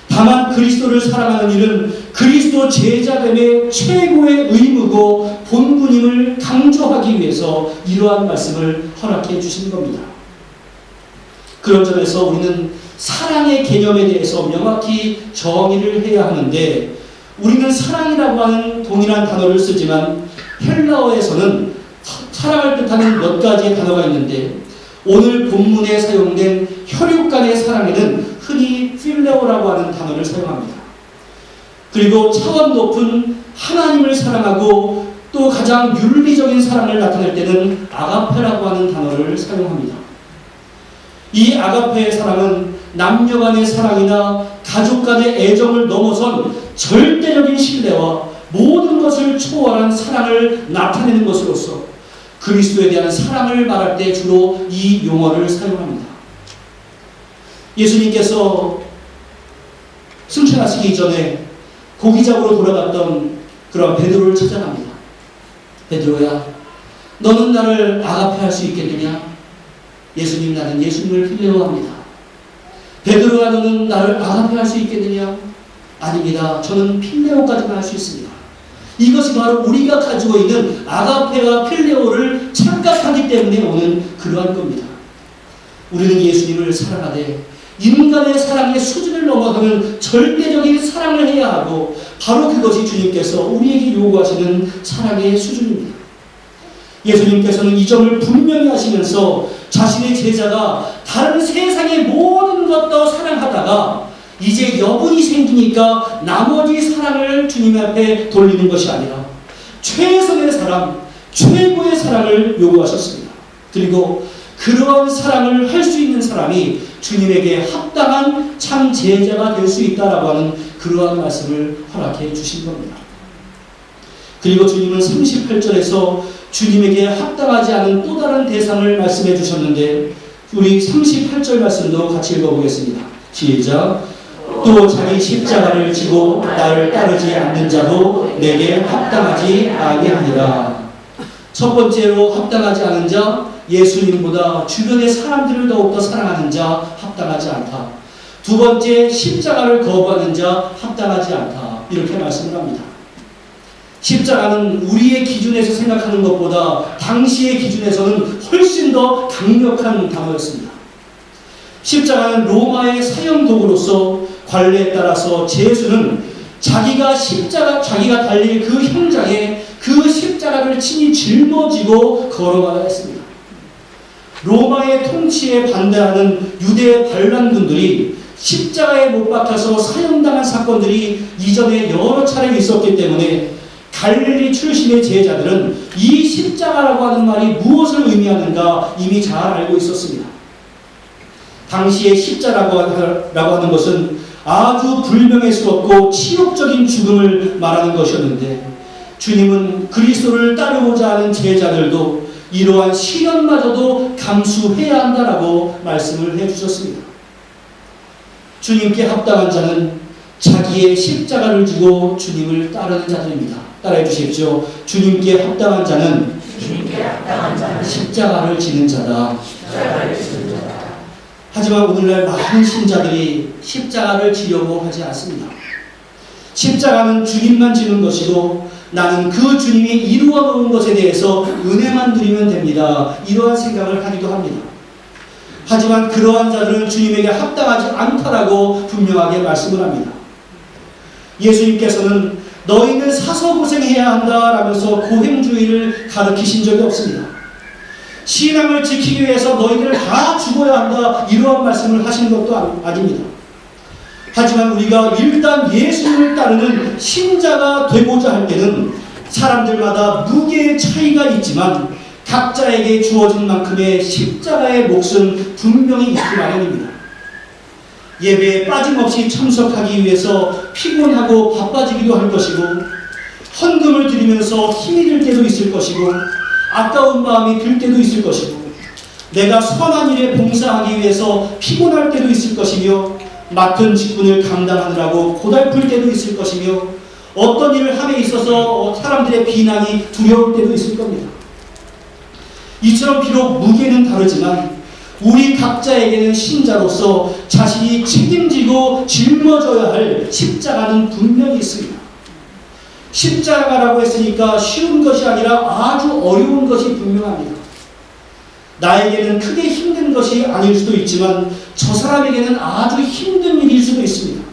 다만 그리스도를 사랑하는 일은 그리스도 제자됨의 최고의 의무고 본분임을 강조하기 위해서 이러한 말씀을 허락해 주신 겁니다. 그런 점에서 우리는 사랑의 개념에 대해서 명확히 정의를 해야 하는데 우리는 사랑이라고 하는 동일한 단어를 쓰지만 헬라어에서는 사랑을 뜻하는 몇 가지의 단어가 있는데 오늘 본문에 사용된 혈육 간의 사랑에는 흔히 필레오라고 하는 단어를 사용합니다. 그리고 차원 높은 하나님을 사랑하고 또 가장 윤리적인 사랑을 나타낼 때는 아가페라고 하는 단어를 사용합니다. 이 아가페의 사랑은 남녀 간의 사랑이나 가족 간의 애정을 넘어선 절대적인 신뢰와 모든 것을 초월한 사랑을 나타내는 것으로서 그리스도에 대한 사랑을 말할 때 주로 이 용어를 사용합니다. 예수님께서 승천하시기 이전에 고기잡으로 돌아갔던 그런 베드로를 찾아갑니다. 베드로야, 너는 나를 아가페할 수 있겠느냐? 예수님, 나는 예수님을 필레오합니다. 베드로야, 너는 나를 아가페할 수 있겠느냐? 아닙니다. 저는 필레오까지만 할 수 있습니다. 이것이 바로 우리가 가지고 있는 아가페와 필레오를 착각하기 때문에 오는 그러한 겁니다. 우리는 예수님을 사랑하되 인간의 사랑의 수준을 넘어가는 절대적인 사랑을 해야 하고 바로 그것이 주님께서 우리에게 요구하시는 사랑의 수준입니다. 예수님께서는 이 점을 분명히 하시면서 자신의 제자가 다른 세상의 모든 것도 사랑하다가 이제 여분이 생기니까 나머지 사랑을 주님 앞에 돌리는 것이 아니라 최선의 사랑, 최고의 사랑을 요구하셨습니다. 그리고 그러한 사랑을 할 수 있는 사람이 주님에게 합당한 참 제자가 될 수 있다라고 하는 그러한 말씀을 허락해 주신 겁니다. 그리고 주님은 38절에서 주님에게 합당하지 않은 또 다른 대상을 말씀해 주셨는데 우리 38절 말씀도 같이 읽어보겠습니다. 시작. 또 자기 십자가를 지고 나를 따르지 않는 자도 내게 합당하지 아니하니라. 첫 번째로 합당하지 않은 자, 예수님보다 주변의 사람들을 더욱더 사랑하는 자 합당하지 않다. 두 번째, 십자가를 거부하는 자 합당하지 않다. 이렇게 말씀을 합니다. 십자가는 우리의 기준에서 생각하는 것보다 당시의 기준에서는 훨씬 더 강력한 단어였습니다. 십자가는 로마의 사형 도구로서 관례에 따라서 제수는 자기가 달릴 그 현장에 그 십자가를 친히 짊어지고 걸어가야 했습니다. 로마의 통치에 반대하는 유대 반란군들이 십자가에 못 박혀서 사형당한 사건들이 이전에 여러 차례 있었기 때문에 갈릴리 출신의 제자들은 이 십자가라고 하는 말이 무엇을 의미하는가 이미 잘 알고 있었습니다. 당시에 십자라고 하는 것은 아주 불명예스럽고 치욕적인 죽음을 말하는 것이었는데 주님은 그리스도를 따르고자 하는 제자들도 이러한 시련마저도 감수해야 한다라고 말씀을 해주셨습니다. 주님께 합당한 자는 자기의 십자가를 지고 주님을 따르는 자들입니다. 따라해 주십시오. 주님께 합당한 자는 십자가를 지는 자다. 하지만 오늘날 많은 신자들이 십자가를 지려고 하지 않습니다. 십자가는 주님만 지는 것이고 나는 그 주님이 이루어 놓은 것에 대해서 은혜만 드리면 됩니다. 이러한 생각을 하기도 합니다. 하지만 그러한 자들은 주님에게 합당하지 않다라고 분명하게 말씀을 합니다. 예수님께서는 너희는 사서 고생해야 한다라면서 고행주의를 가르치신 적이 없습니다. 신앙을 지키기 위해서 너희들 다 죽어야 한다 이러한 말씀을 하신 것도 아닙니다. 하지만 우리가 일단 예수님을 따르는 신자가 되고자 할 때는 사람들마다 무게의 차이가 있지만 각자에게 주어진 만큼의 십자가의 몫은 분명히 있기 마련입니다. 예배에 빠짐없이 참석하기 위해서 피곤하고 바빠지기도 할 것이고 헌금을 드리면서 힘이 들 때도 있을 것이고 아까운 마음이 들 때도 있을 것이고 내가 선한 일에 봉사하기 위해서 피곤할 때도 있을 것이며 맡은 직분을 감당하느라고 고달플 때도 있을 것이며 어떤 일을 함에 있어서 사람들의 비난이 두려울 때도 있을 겁니다. 이처럼 비록 무게는 다르지만 우리 각자에게는 신자로서 자신이 책임지고 짊어져야 할 십자가는 분명히 있습니다. 십자가라고 했으니까 쉬운 것이 아니라 아주 어려운 것이 분명합니다. 나에게는 크게 힘든 것이 아닐 수도 있지만 저 사람에게는 아주 힘든 일일 수도 있습니다.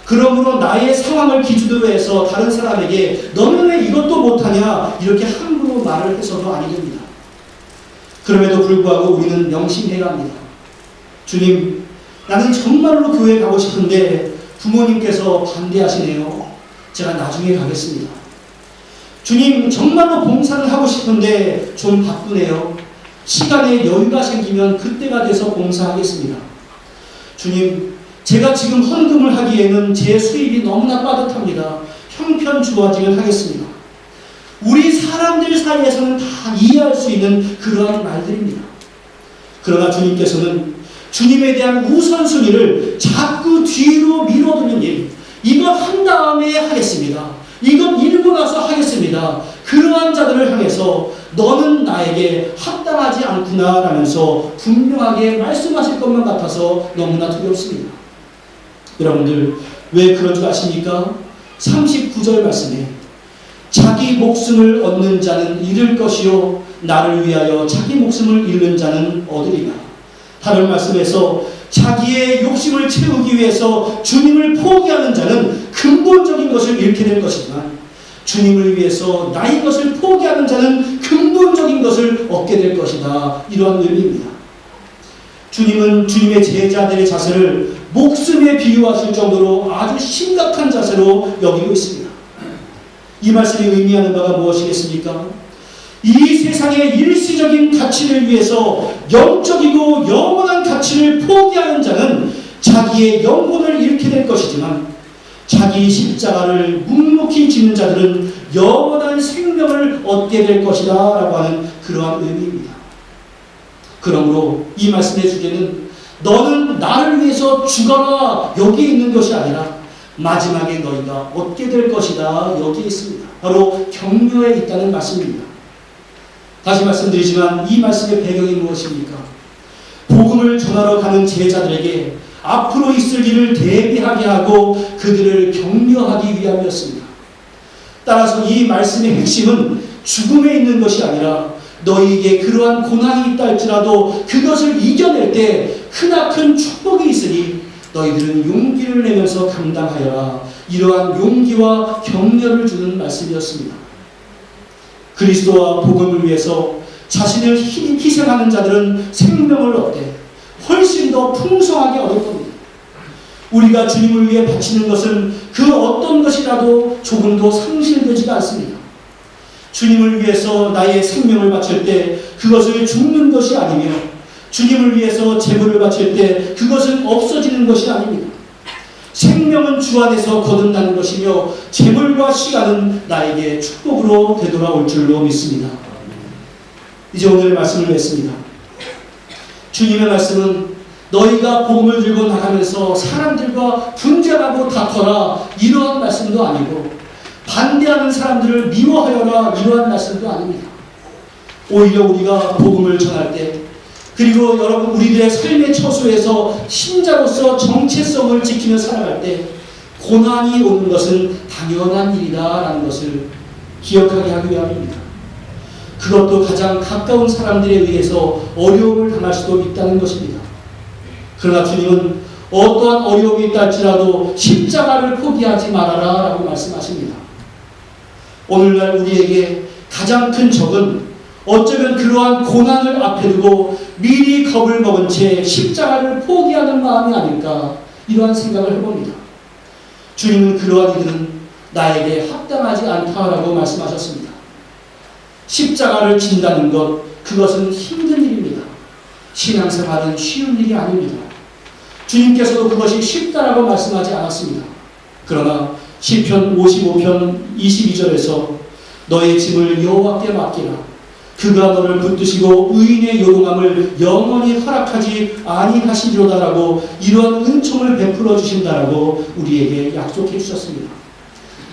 그러므로 나의 상황을 기준으로 해서 다른 사람에게 너는 왜 이것도 못하냐 이렇게 함부로 말을 해서도 아니 됩니다. 그럼에도 불구하고 우리는 명심해야 합니다. 주님, 나는 정말로 교회 가고 싶은데 부모님께서 반대하시네요. 제가 나중에 가겠습니다. 주님, 정말로 봉사를 하고 싶은데 좀 바쁘네요. 시간에 여유가 생기면 그때가 돼서 봉사하겠습니다. 주님, 제가 지금 헌금을 하기에는 제 수입이 너무나 빠듯합니다. 형편 주어지면 하겠습니다. 우리 사람들 사이에서는 다 이해할 수 있는 그러한 말들입니다. 그러나 주님께서는 주님에 대한 우선순위를 자꾸 뒤로 밀어두는 일, 이거 한 다음에 하겠습니다. 이건 읽고 나서 하겠습니다. 그러한 자들을 향해서 너는 나에게 합당하지 않구나 라면서 분명하게 말씀하실 것만 같아서 너무나 두렵습니다. 여러분들 왜 그런 줄 아십니까? 39절 말씀에 자기 목숨을 얻는 자는 잃을 것이요 나를 위하여 자기 목숨을 잃는 자는 얻으리라. 다른 말씀에서 자기의 욕심을 채우기 위해서 주님을 포기하는 자는 근본적인 것을 잃게 될 것이지만 주님을 위해서 나의 것을 포기하는 자는 근본적인 것을 얻게 될 것이다. 이러한 의미입니다. 주님은 주님의 제자들의 자세를 목숨에 비유하실 정도로 아주 심각한 자세로 여기고 있습니다. 이 말씀이 의미하는 바가 무엇이겠습니까? 이 세상의 일시적인 가치를 위해서 영적이고 영원한 가치를 포기하는 자는 자기의 영혼을 잃게 될 것이지만 자기 십자가를 묵묵히 짓는 자들은 영원한 생명을 얻게 될 것이다 라고 하는 그러한 의미입니다. 그러므로 이 말씀의 주제는 너는 나를 위해서 죽어라 여기에 있는 것이 아니라 마지막에 너희가 얻게 될 것이다 여기에 있습니다. 바로 격려에 있다는 말씀입니다. 다시 말씀드리지만 이 말씀의 배경이 무엇입니까? 복음을 전하러 가는 제자들에게 앞으로 있을 일을 대비하게 하고 그들을 격려하기 위함이었습니다. 따라서 이 말씀의 핵심은 죽음에 있는 것이 아니라 너희에게 그러한 고난이 있다 할지라도 그것을 이겨낼 때 크나큰 축복이 있으니 너희들은 용기를 내면서 감당하여라. 이러한 용기와 격려를 주는 말씀이었습니다. 그리스도와 복음을 위해서 자신을 희생하는 자들은 생명을 얻되 훨씬 더 풍성하게 얻을 겁니다. 우리가 주님을 위해 바치는 것은 그 어떤 것이라도 조금도 상실되지가 않습니다. 주님을 위해서 나의 생명을 바칠 때 그것을 죽는 것이 아니며 주님을 위해서 재물을 바칠 때 그것은 없어지는 것이 아닙니다. 생명은 주 안에서 거듭나는 것이며 재물과 시간은 나에게 축복으로 되돌아올 줄로 믿습니다. 이제 오늘 말씀을 맺습니다. 주님의 말씀은 너희가 복음을 들고 나가면서 사람들과 분쟁하고 다퉈라 이러한 말씀도 아니고 반대하는 사람들을 미워하여라 이러한 말씀도 아닙니다. 오히려 우리가 복음을 전할 때 그리고 여러분 우리들의 삶의 처소에서 신자로서 정체성을 지키며 살아갈 때 고난이 오는 것은 당연한 일이다라는 것을 기억하게 하기 위함입니다. 그것도 가장 가까운 사람들에 의해서 어려움을 당할 수도 있다는 것입니다. 그러나 주님은 어떠한 어려움이 있다 할지라도 십자가를 포기하지 말아라 라고 말씀하십니다. 오늘날 우리에게 가장 큰 적은 어쩌면 그러한 고난을 앞에 두고 미리 겁을 먹은 채 십자가를 포기하는 마음이 아닐까 이러한 생각을 해봅니다. 주님은 그러한 이들은 나에게 합당하지 않다라고 말씀하셨습니다. 십자가를 진다는 것 그것은 힘든 일입니다. 신앙생활은 쉬운 일이 아닙니다. 주님께서도 그것이 쉽다라고 말씀하지 않았습니다. 그러나 시편 55편 22절에서 너의 짐을 여호와께 맡기라. 그가 너를 붙드시고 의인의 요동함을 영원히 허락하지 아니하시리로다라고 이러한 은총을 베풀어 주신다라고 우리에게 약속해 주셨습니다.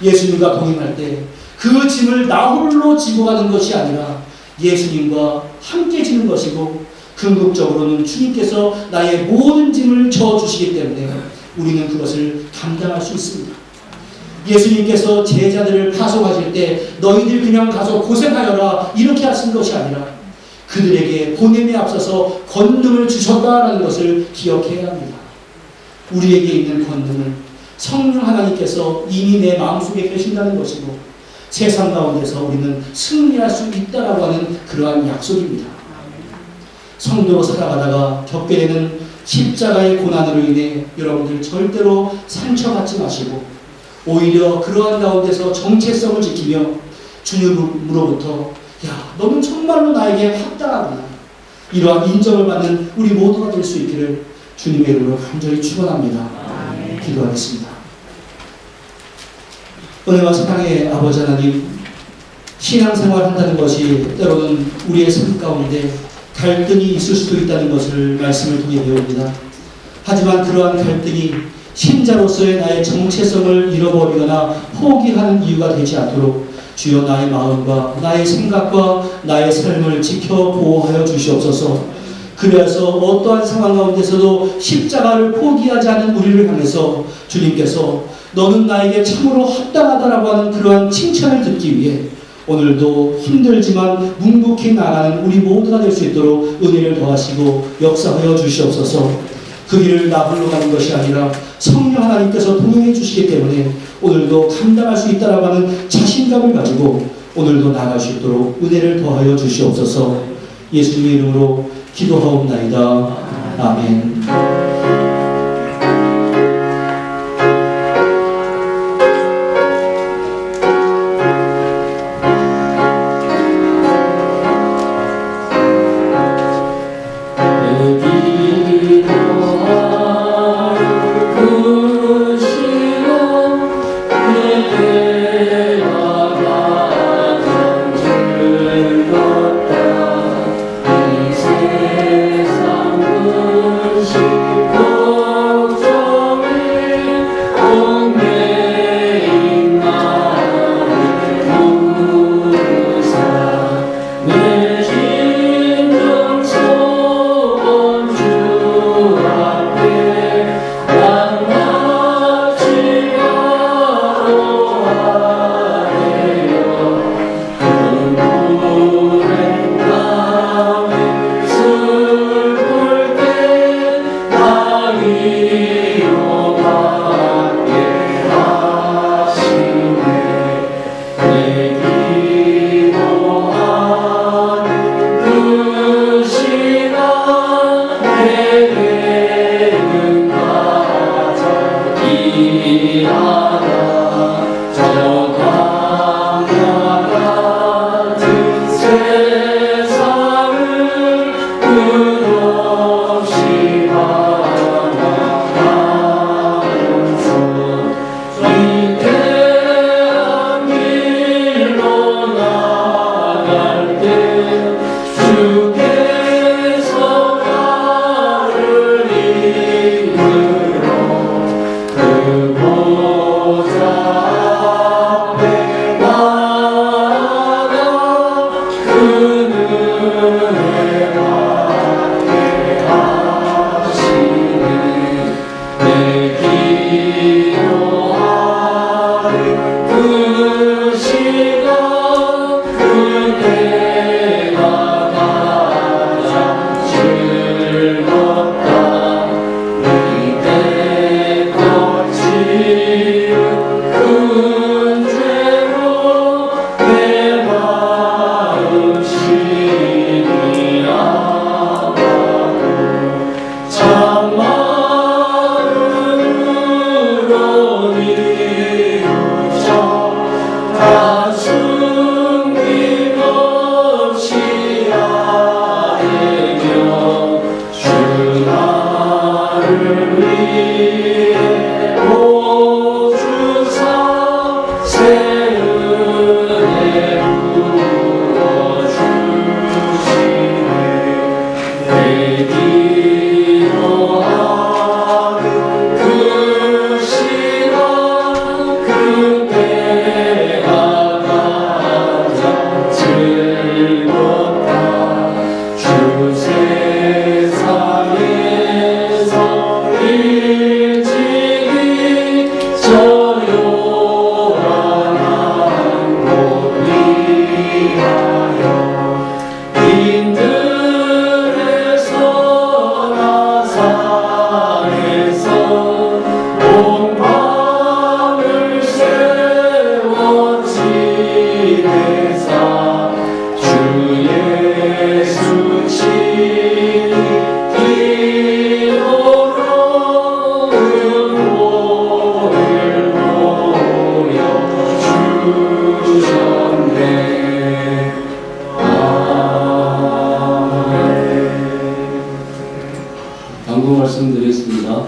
예수님과 동행할 때 그 짐을 나 홀로 지고 가는 것이 아니라 예수님과 함께 지는 것이고 궁극적으로는 주님께서 나의 모든 짐을 져주시기 때문에 우리는 그것을 감당할 수 있습니다. 예수님께서 제자들을 파송하실 때 너희들 그냥 가서 고생하여라 이렇게 하신 것이 아니라 그들에게 보냄에 앞서서 권능을 주셨다라는 것을 기억해야 합니다. 우리에게 있는 권능은 성령 하나님께서 이미 내 마음속에 계신다는 것이고 세상 가운데서 우리는 승리할 수 있다라고 하는 그러한 약속입니다. 성도로 살아가다가 겪게 되는 십자가의 고난으로 인해 여러분들 절대로 상처받지 마시고 오히려 그러한 가운데서 정체성을 지키며 주님으로부터 야 너는 정말로 나에게 합당하구나 이러한 인정을 받는 우리 모두가 될 수 있기를 주님의 이름으로 간절히 축원합니다. 기도하겠습니다. 은혜와 사랑의 아버지 하나님, 신앙생활 한다는 것이 때로는 우리의 삶 가운데 갈등이 있을 수도 있다는 것을 말씀을 통해 배웁니다. 하지만 그러한 갈등이 신자로서의 나의 정체성을 잃어버리거나 포기하는 이유가 되지 않도록 주여 나의 마음과 나의 생각과 나의 삶을 지켜 보호하여 주시옵소서. 그래서 어떠한 상황 가운데서도 십자가를 포기하지 않은 우리를 향해서 주님께서 너는 나에게 참으로 합당하다라고 하는 그러한 칭찬을 듣기 위해 오늘도 힘들지만 묵묵히 나가는 우리 모두가 될 수 있도록 은혜를 더하시고 역사하여 주시옵소서. 그 길을 나 홀로 가는 것이 아니라 성령 하나님께서 동행해 주시기 때문에 오늘도 감당할 수 있다라고 하는 자신감을 가지고 오늘도 나아갈 수 있도록 은혜를 더하여 주시옵소서. 예수님의 이름으로 기도하옵나이다. 아멘.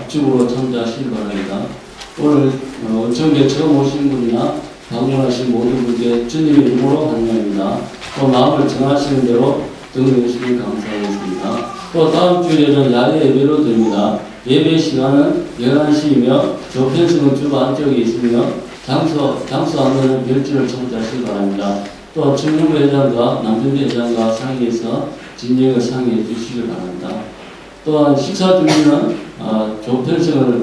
집으로 참조하시기 바랍니다. 오늘 은총계 처음 오신 분이나 방문하신 모든 분께 주님의 이름으로 환영합니다. 또 마음을 정하시는 대로 등록해 주시길 감사하겠습니다. 또 다음 주에는 야외 예배로 드립니다. 예배 시간은 11시이며 조편성은 주로 안쪽에 있으며 장소 안내는 별지를 청구하시기 바랍니다. 또 청년부 회장과 남편부 회장과 상의해서 진행을 상의해 주시기 바랍니다. 또한 식사 준비는 조편성을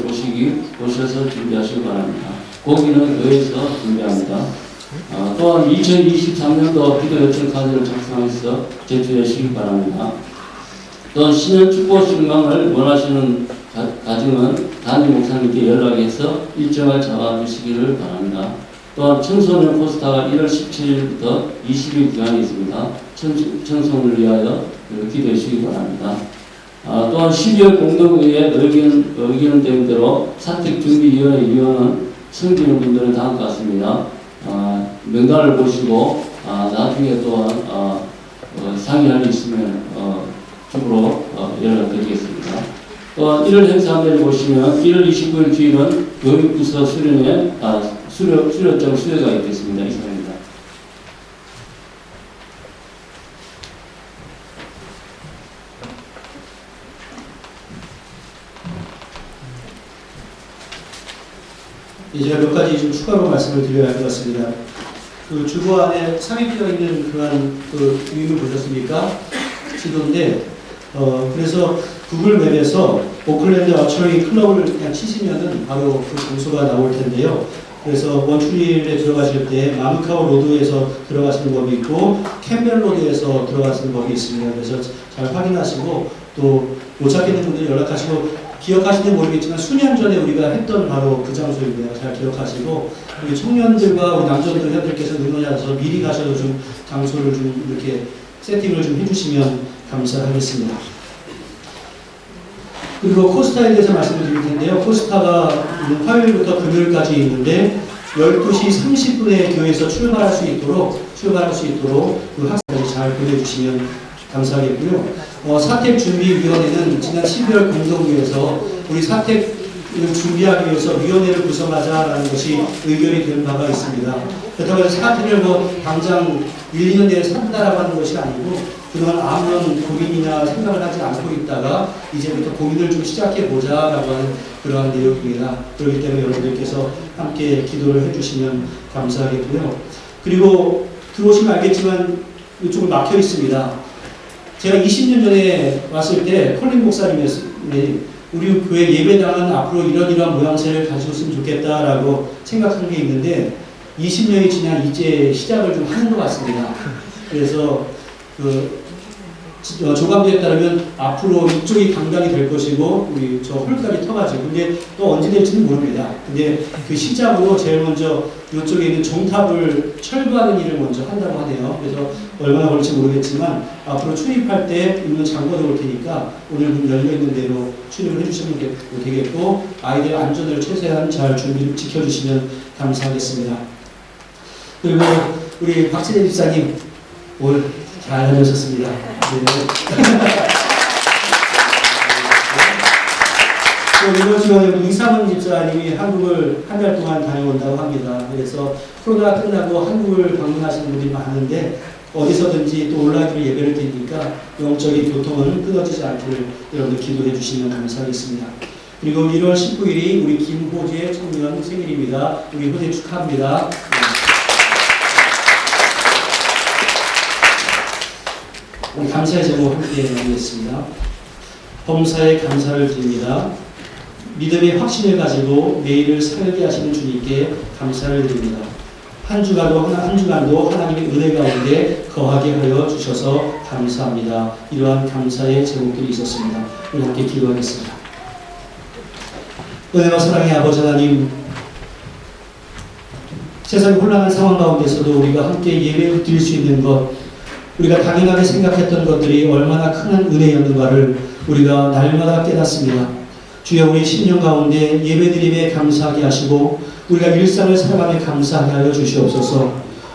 오셔서 준비하시기 바랍니다. 고기는 교회에서 준비합니다. 또한 2023년도 기도 요청 카드를 작성해서 제출해 주시기 바랍니다. 또한 신년 축복 신방을 원하시는 가정은 담임 목사님께 연락해서 일정을 잡아주시기를 바랍니다. 또한 청소년 포스터가 1월 17일부터 20일 기간이 있습니다. 청소년을 위하여 기도해 주시기 바랍니다. 또한 12월 공동회의 의견된 대로 사택준비위원회 위원은 섬기는 분들은 다음과 같습니다. 명단을 보시고 나중에 또한 상의할 일 있으면 쪽으로 연락드리겠습니다. 또한 1월 행사안내를 보시면 1월 29일 주일은 교육부서 수련회 수료증 수여가 있겠습니다. 이상입니다. 제가 몇 가지 좀 추가로 말씀을 드려야 할 것 같습니다. 그 주보 안에 삽입되어 있는 그런 유인을 보셨습니까? 지도인데, 그래서 구글 맵에서 오클랜드 어처리 클럽을 그냥 치시면은 바로 그 장소가 나올 텐데요. 그래서 원추리에 들어가실 때 마누카우 로드에서 들어가시는 법이 있고 캠벨 로드에서 들어가시는 법이 있습니다. 그래서 잘 확인하시고 또 못 찾겠는 분들 연락하시고 기억하시는지 모르겠지만 수년 전에 우리가 했던 바로 그 장소입니다. 잘 기억하시고 우리 청년들과 우리 남자분들 회원들께서 능력하셔서 미리 가셔도 좀 장소를 좀 이렇게 세팅을 좀 해주시면 감사하겠습니다. 그리고 코스타에 대해서 말씀을 드릴 텐데요. 코스타가 화요일부터 금요일까지 있는데 12시 30분에 교회에서 출발할 수 있도록 그 학생까지 잘 보내주시면 감사하겠고요. 사택준비위원회는 지난 12월 공동회에서 우리 사택 준비하기 위해서 위원회를 구성하자라는 것이 의결이 된 바가 있습니다. 그렇다고 해서 사택을 당장 1, 2년 내에 산다라고 하는 것이 아니고 그동안 아무런 고민이나 생각을 하지 않고 있다가 이제부터 고민을 좀 시작해보자라고 하는 그러한 내용입니다. 그렇기 때문에 여러분들께서 함께 기도를 해주시면 감사하겠고요. 그리고 들어오시면 알겠지만 이쪽은 막혀 있습니다. 제가 20년 전에 왔을 때 콜린 목사님이 우리 교회 예배당은 앞으로 이러한 모양새를 가지고 있으면 좋겠다라고 생각한 게 있는데 20년이 지난 이제 시작을 좀 하는 것 같습니다. 그래서 조감도에 따르면 앞으로 이쪽이 강당이 될 것이고 우리 저 홀까지 터가지고 근데 또 언제 될지는 모릅니다. 근데 그 시작으로 제일 먼저 이쪽에 있는 종탑을 철거하는 일을 먼저 한다고 하네요. 그래서 얼마나 걸릴지 모르겠지만 앞으로 출입할 때 문을 잠궈 놓을 테니까 오늘 문 열려 있는 대로 출입을 해주시면 되겠고 아이들 안전을 최대한 잘 지켜주시면 감사하겠습니다. 그리고 우리 박진혜 집사님 올 잘 다녀오셨습니다. 네. 또 이번 주간에 이상훈 집사님이 한국을 한 달 동안 다녀온다고 합니다. 그래서 코로나 끝나고 한국을 방문하시는 분들이 많은데 어디서든지 또 온라인으로 예배를 드리니까 영적인 교통은 끊어지지 않기를 여러분들 기도해 주시면 감사하겠습니다. 그리고 1월 19일이 우리 김호재 청년 생일입니다. 우리 호재 축하합니다. 우리 감사의 제목 함께 나누겠습니다. 범사에 감사를 드립니다. 믿음의 확신을 가지고 매일을 살게 하시는 주님께 감사를 드립니다. 한 주간도 하나님의 은혜 가운데 거하게 하여 주셔서 감사합니다. 이러한 감사의 제목들이 있었습니다. 우리 함께 기도하겠습니다. 은혜와 사랑의 아버지 하나님, 세상의 혼란한 상황 가운데서도 우리가 함께 예배를 드릴 수 있는 것, 우리가 당연하게 생각했던 것들이 얼마나 큰 은혜였는가를 우리가 날마다 깨닫습니다. 주여 우리 10년 가운데 예배드림에 감사하게 하시고 우리가 일상을 살아가며 감사하게 하여 주시옵소서.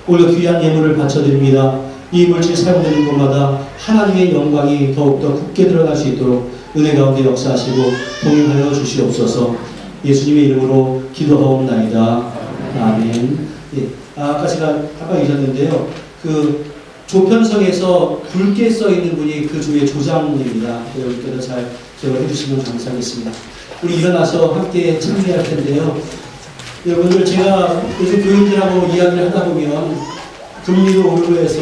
오늘 귀한 예물을 바쳐드립니다. 이 물질 사용되는 곳마다 하나님의 영광이 더욱더 굳게 드러날 수 있도록 은혜 가운데 역사하시고 동행하여 주시옵소서. 예수님의 이름으로 기도하옵나이다. 아멘. 예. 아까 제가 아까 얘기했는데요. 그 조편성에서 굵게 써있는 분이 그 주의 조장입니다. 여러분께서 잘 기억해 주시면 감사하겠습니다. 우리 일어나서 함께 찬미할 텐데요. 여러분들 제가 요즘 교인들하고 이야기를 하다 보면 금리도 오르고 해서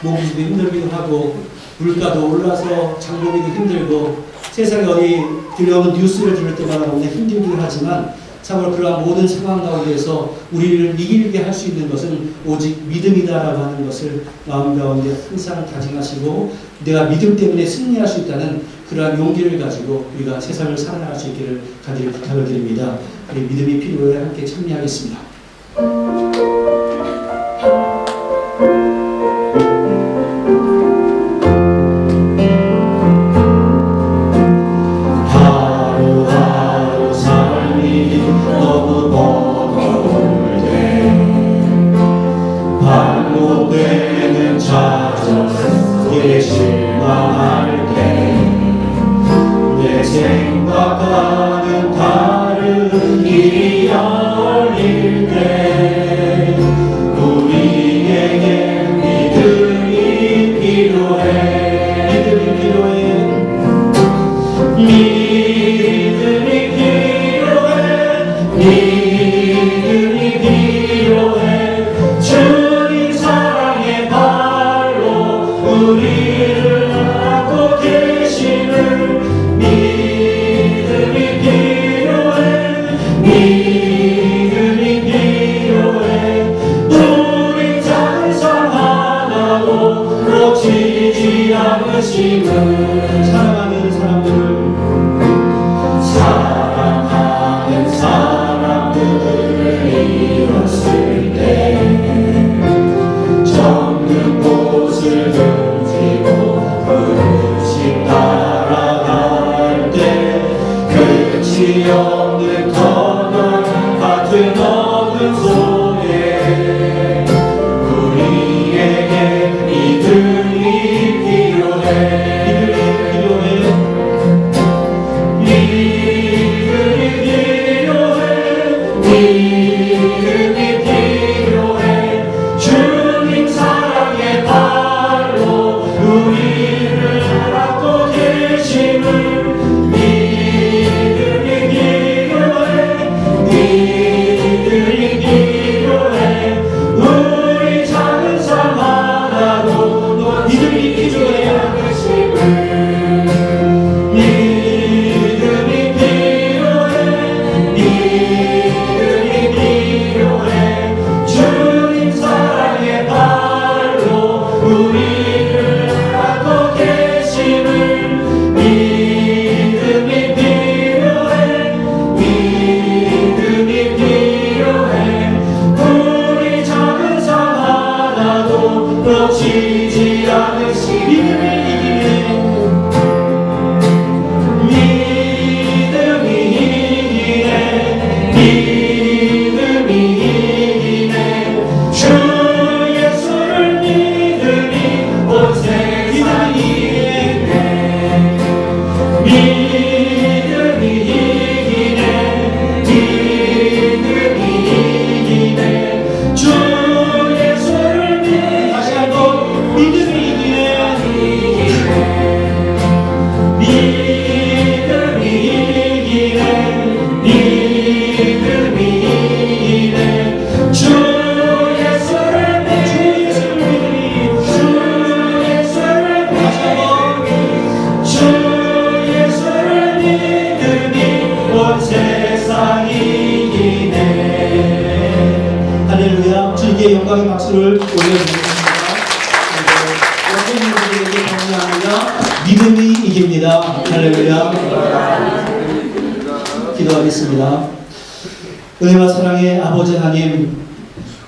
모기도 힘들기도 하고 물가도 올라서 장보기도 힘들고 세상에 어디 들려오는 뉴스를 들을 때마다 너무 힘들긴 하지만 참으로 그러한 모든 상황 가운데서 우리를 이기게 할 수 있는 것은 오직 믿음이다라고 하는 것을 마음 가운데 항상 다짐하시고 내가 믿음 때문에 승리할 수 있다는 그러한 용기를 가지고 우리가 세상을 살아나갈 수 있기를 간절히 부탁을 드립니다. 우리 믿음이 필요해 함께 참여하겠습니다. 하루하루 삶이 너무 버거울 때 반복되는 좌절에 실망할 때 내 생각과는 다른 길이 열릴 때 우리에게 믿음이 필요해. 믿음이 필요해. 믿음이 필요해. 주님 사랑의 발로 우리를 안고 계시는 믿음이 필요해. 믿음이 필요해. 우리 찬성 하나도 놓치지 않으심을 사랑하는 사람들을 잃었을 때 정든 곳을 등지고 그릇이 따라갈 때 끝이 없는 터널 같은 어둠 속에 우리에게 믿음이 필요해. 믿음이 필요해. 주님 사랑의 발로 우리를 안고 계심을 믿음이 필요해. 믿음이 필요해. 우리 작은 삶 하나도 믿음이 필요해. 믿음이 필요해. 믿음이 필요해. 주님 사랑의 발로 우리를 안고 계심을 믿음이 필요해. 믿음이 필요해. 우리 작은 삶 하나도 놓치지 않으시 믿음이 이기네. 믿음이 이기네. 주 예수를 믿음이 온 세상이 이기네. 믿음이 이기네. 믿음이 이기네. 주 예수를 믿음이 다시 한번 믿음이 이기네. 믿음이 이기네. 믿음이 이기네. 주 예수를 믿음이 주 예수를 믿음이 주 예수를 믿음이 온 세상이 이기네. 할렐루야. 주님께 영광의 박수를 올려드리겠습니다. 여러분들에게 격려합니다. 믿음이 이깁니다. 할렐루야. 기도하겠습니다. 은혜와 사랑의 아버지 하나님,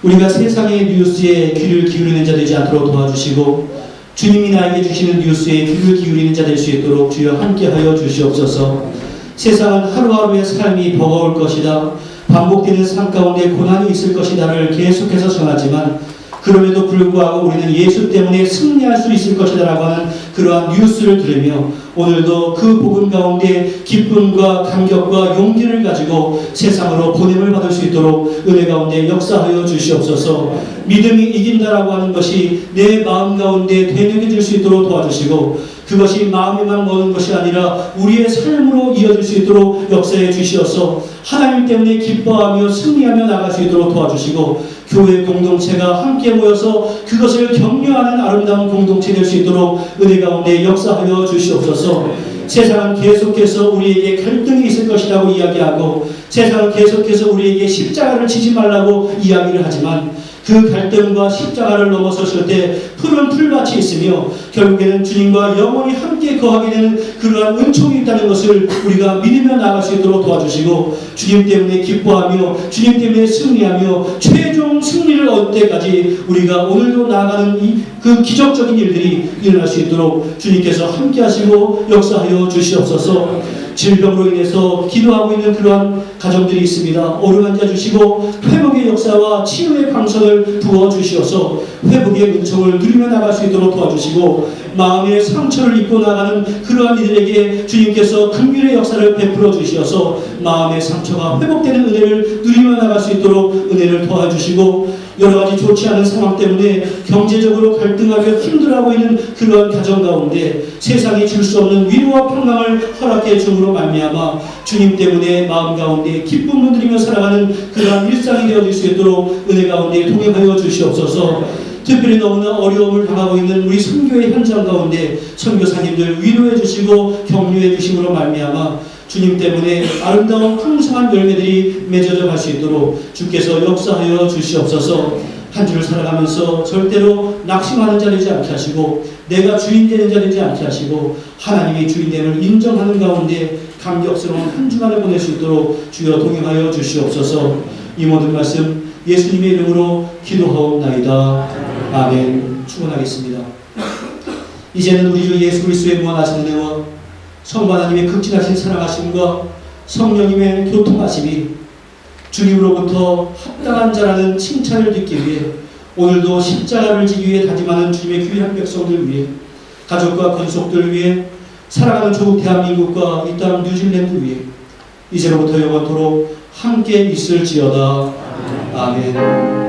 우리가 세상의 뉴스에 귀를 기울이는 자 되지 않도록 도와주시고 주님이 나에게 주시는 뉴스에 귀를 기울이는 자 될 수 있도록 주여 함께하여 주시옵소서. 세상은 하루하루의 삶이 버거울 것이다, 반복되는 삶 가운데 고난이 있을 것이다를 계속해서 전하지만 그럼에도 불구하고 우리는 예수 때문에 승리할 수 있을 것이다 라고 하는 그러한 뉴스를 들으며 오늘도 그 복음 가운데 기쁨과 감격과 용기를 가지고 세상으로 보냄을 받을 수 있도록 은혜 가운데 역사하여 주시옵소서. 믿음이 이긴다라고 하는 것이 내 마음 가운데 되뇌겨질 수 있도록 도와주시고 그것이 마음에만 머는 것이 아니라 우리의 삶으로 이어질 수 있도록 역사해 주시어서 하나님 때문에 기뻐하며 승리하며 나갈 수 있도록 도와주시고 교회 공동체가 함께 모여서 그것을 격려하는 아름다운 공동체 될 수 있도록 은혜 가운데 역사하여 주시옵소서. 세상은 계속해서 우리에게 갈등이 있을 것이라고 이야기하고 세상은 계속해서 우리에게 십자가를 지지 말라고 이야기를 하지만 그 갈등과 십자가를 넘어섰을 때 푸른 풀밭이 있으며 결국에는 주님과 영원히 함께 거하게 되는 그러한 은총이 있다는 것을 우리가 믿으며 나아갈 수 있도록 도와주시고 주님 때문에 기뻐하며 주님 때문에 승리하며 최종 승리를 얻을 때까지 우리가 오늘도 나아가는 그 기적적인 일들이 일어날 수 있도록 주님께서 함께 하시고 역사하여 주시옵소서. 질병으로 인해서 기도하고 있는 그러한 가정들이 있습니다. 오르간자 주시고 회복의 역사와 치유의 방선을 부어 주시어서 회복의 은총을 누리며 나갈 수 있도록 도와주시고 마음의 상처를 입고 나가는 그러한 이들에게 주님께서 긍휼의 역사를 베풀어 주시어서 마음의 상처가 회복되는 은혜를 누리며 나갈 수 있도록 은혜를 도와주시고 여러 가지 좋지 않은 상황 때문에 경제적으로 갈등하며 힘들어하고 있는 그러한 가정 가운데 세상이 줄 수 없는 위로와 평강을 허락해 줌으로 말미암아 주님 때문에 마음 가운데 기쁨을 누리며 살아가는 그러한 일상이 되어질 수 있도록 은혜 가운데 동행하여 주시옵소서. 특별히 너무나 어려움을 당하고 있는 우리 선교의 현장 가운데 선교사님들 위로해 주시고 격려해 주심으로 말미암아 주님 때문에 아름다운 풍성한 열매들이 맺어져 갈 수 있도록 주께서 역사하여 주시옵소서. 한 주를 살아가면서 절대로 낙심하는 자 되지 않게 하시고 내가 주인 되는 자 되지 않게 하시고 하나님이 주인됨을 인정하는 가운데 감격스러운 한 주간을 보낼 수 있도록 주여 동행하여 주시옵소서. 이 모든 말씀 예수님의 이름으로 기도하옵나이다. 아멘. 축원하겠습니다. 이제는 우리 주 예수 그리스도의 무한하신 은혜와 성부 하나님의 극진하신 사랑하심과 성령님의 교통하심이 주님으로부터 합당한 자라는 칭찬을 듣기 위해 오늘도 십자가를 지기 위해 다짐하는 주님의 귀한 백성들 위해 가족과 권속들 위해 사랑하는 조국 대한민국과 이 땅 뉴질랜드 위해 이제로부터 영원토록 함께 있을지어다. 아멘.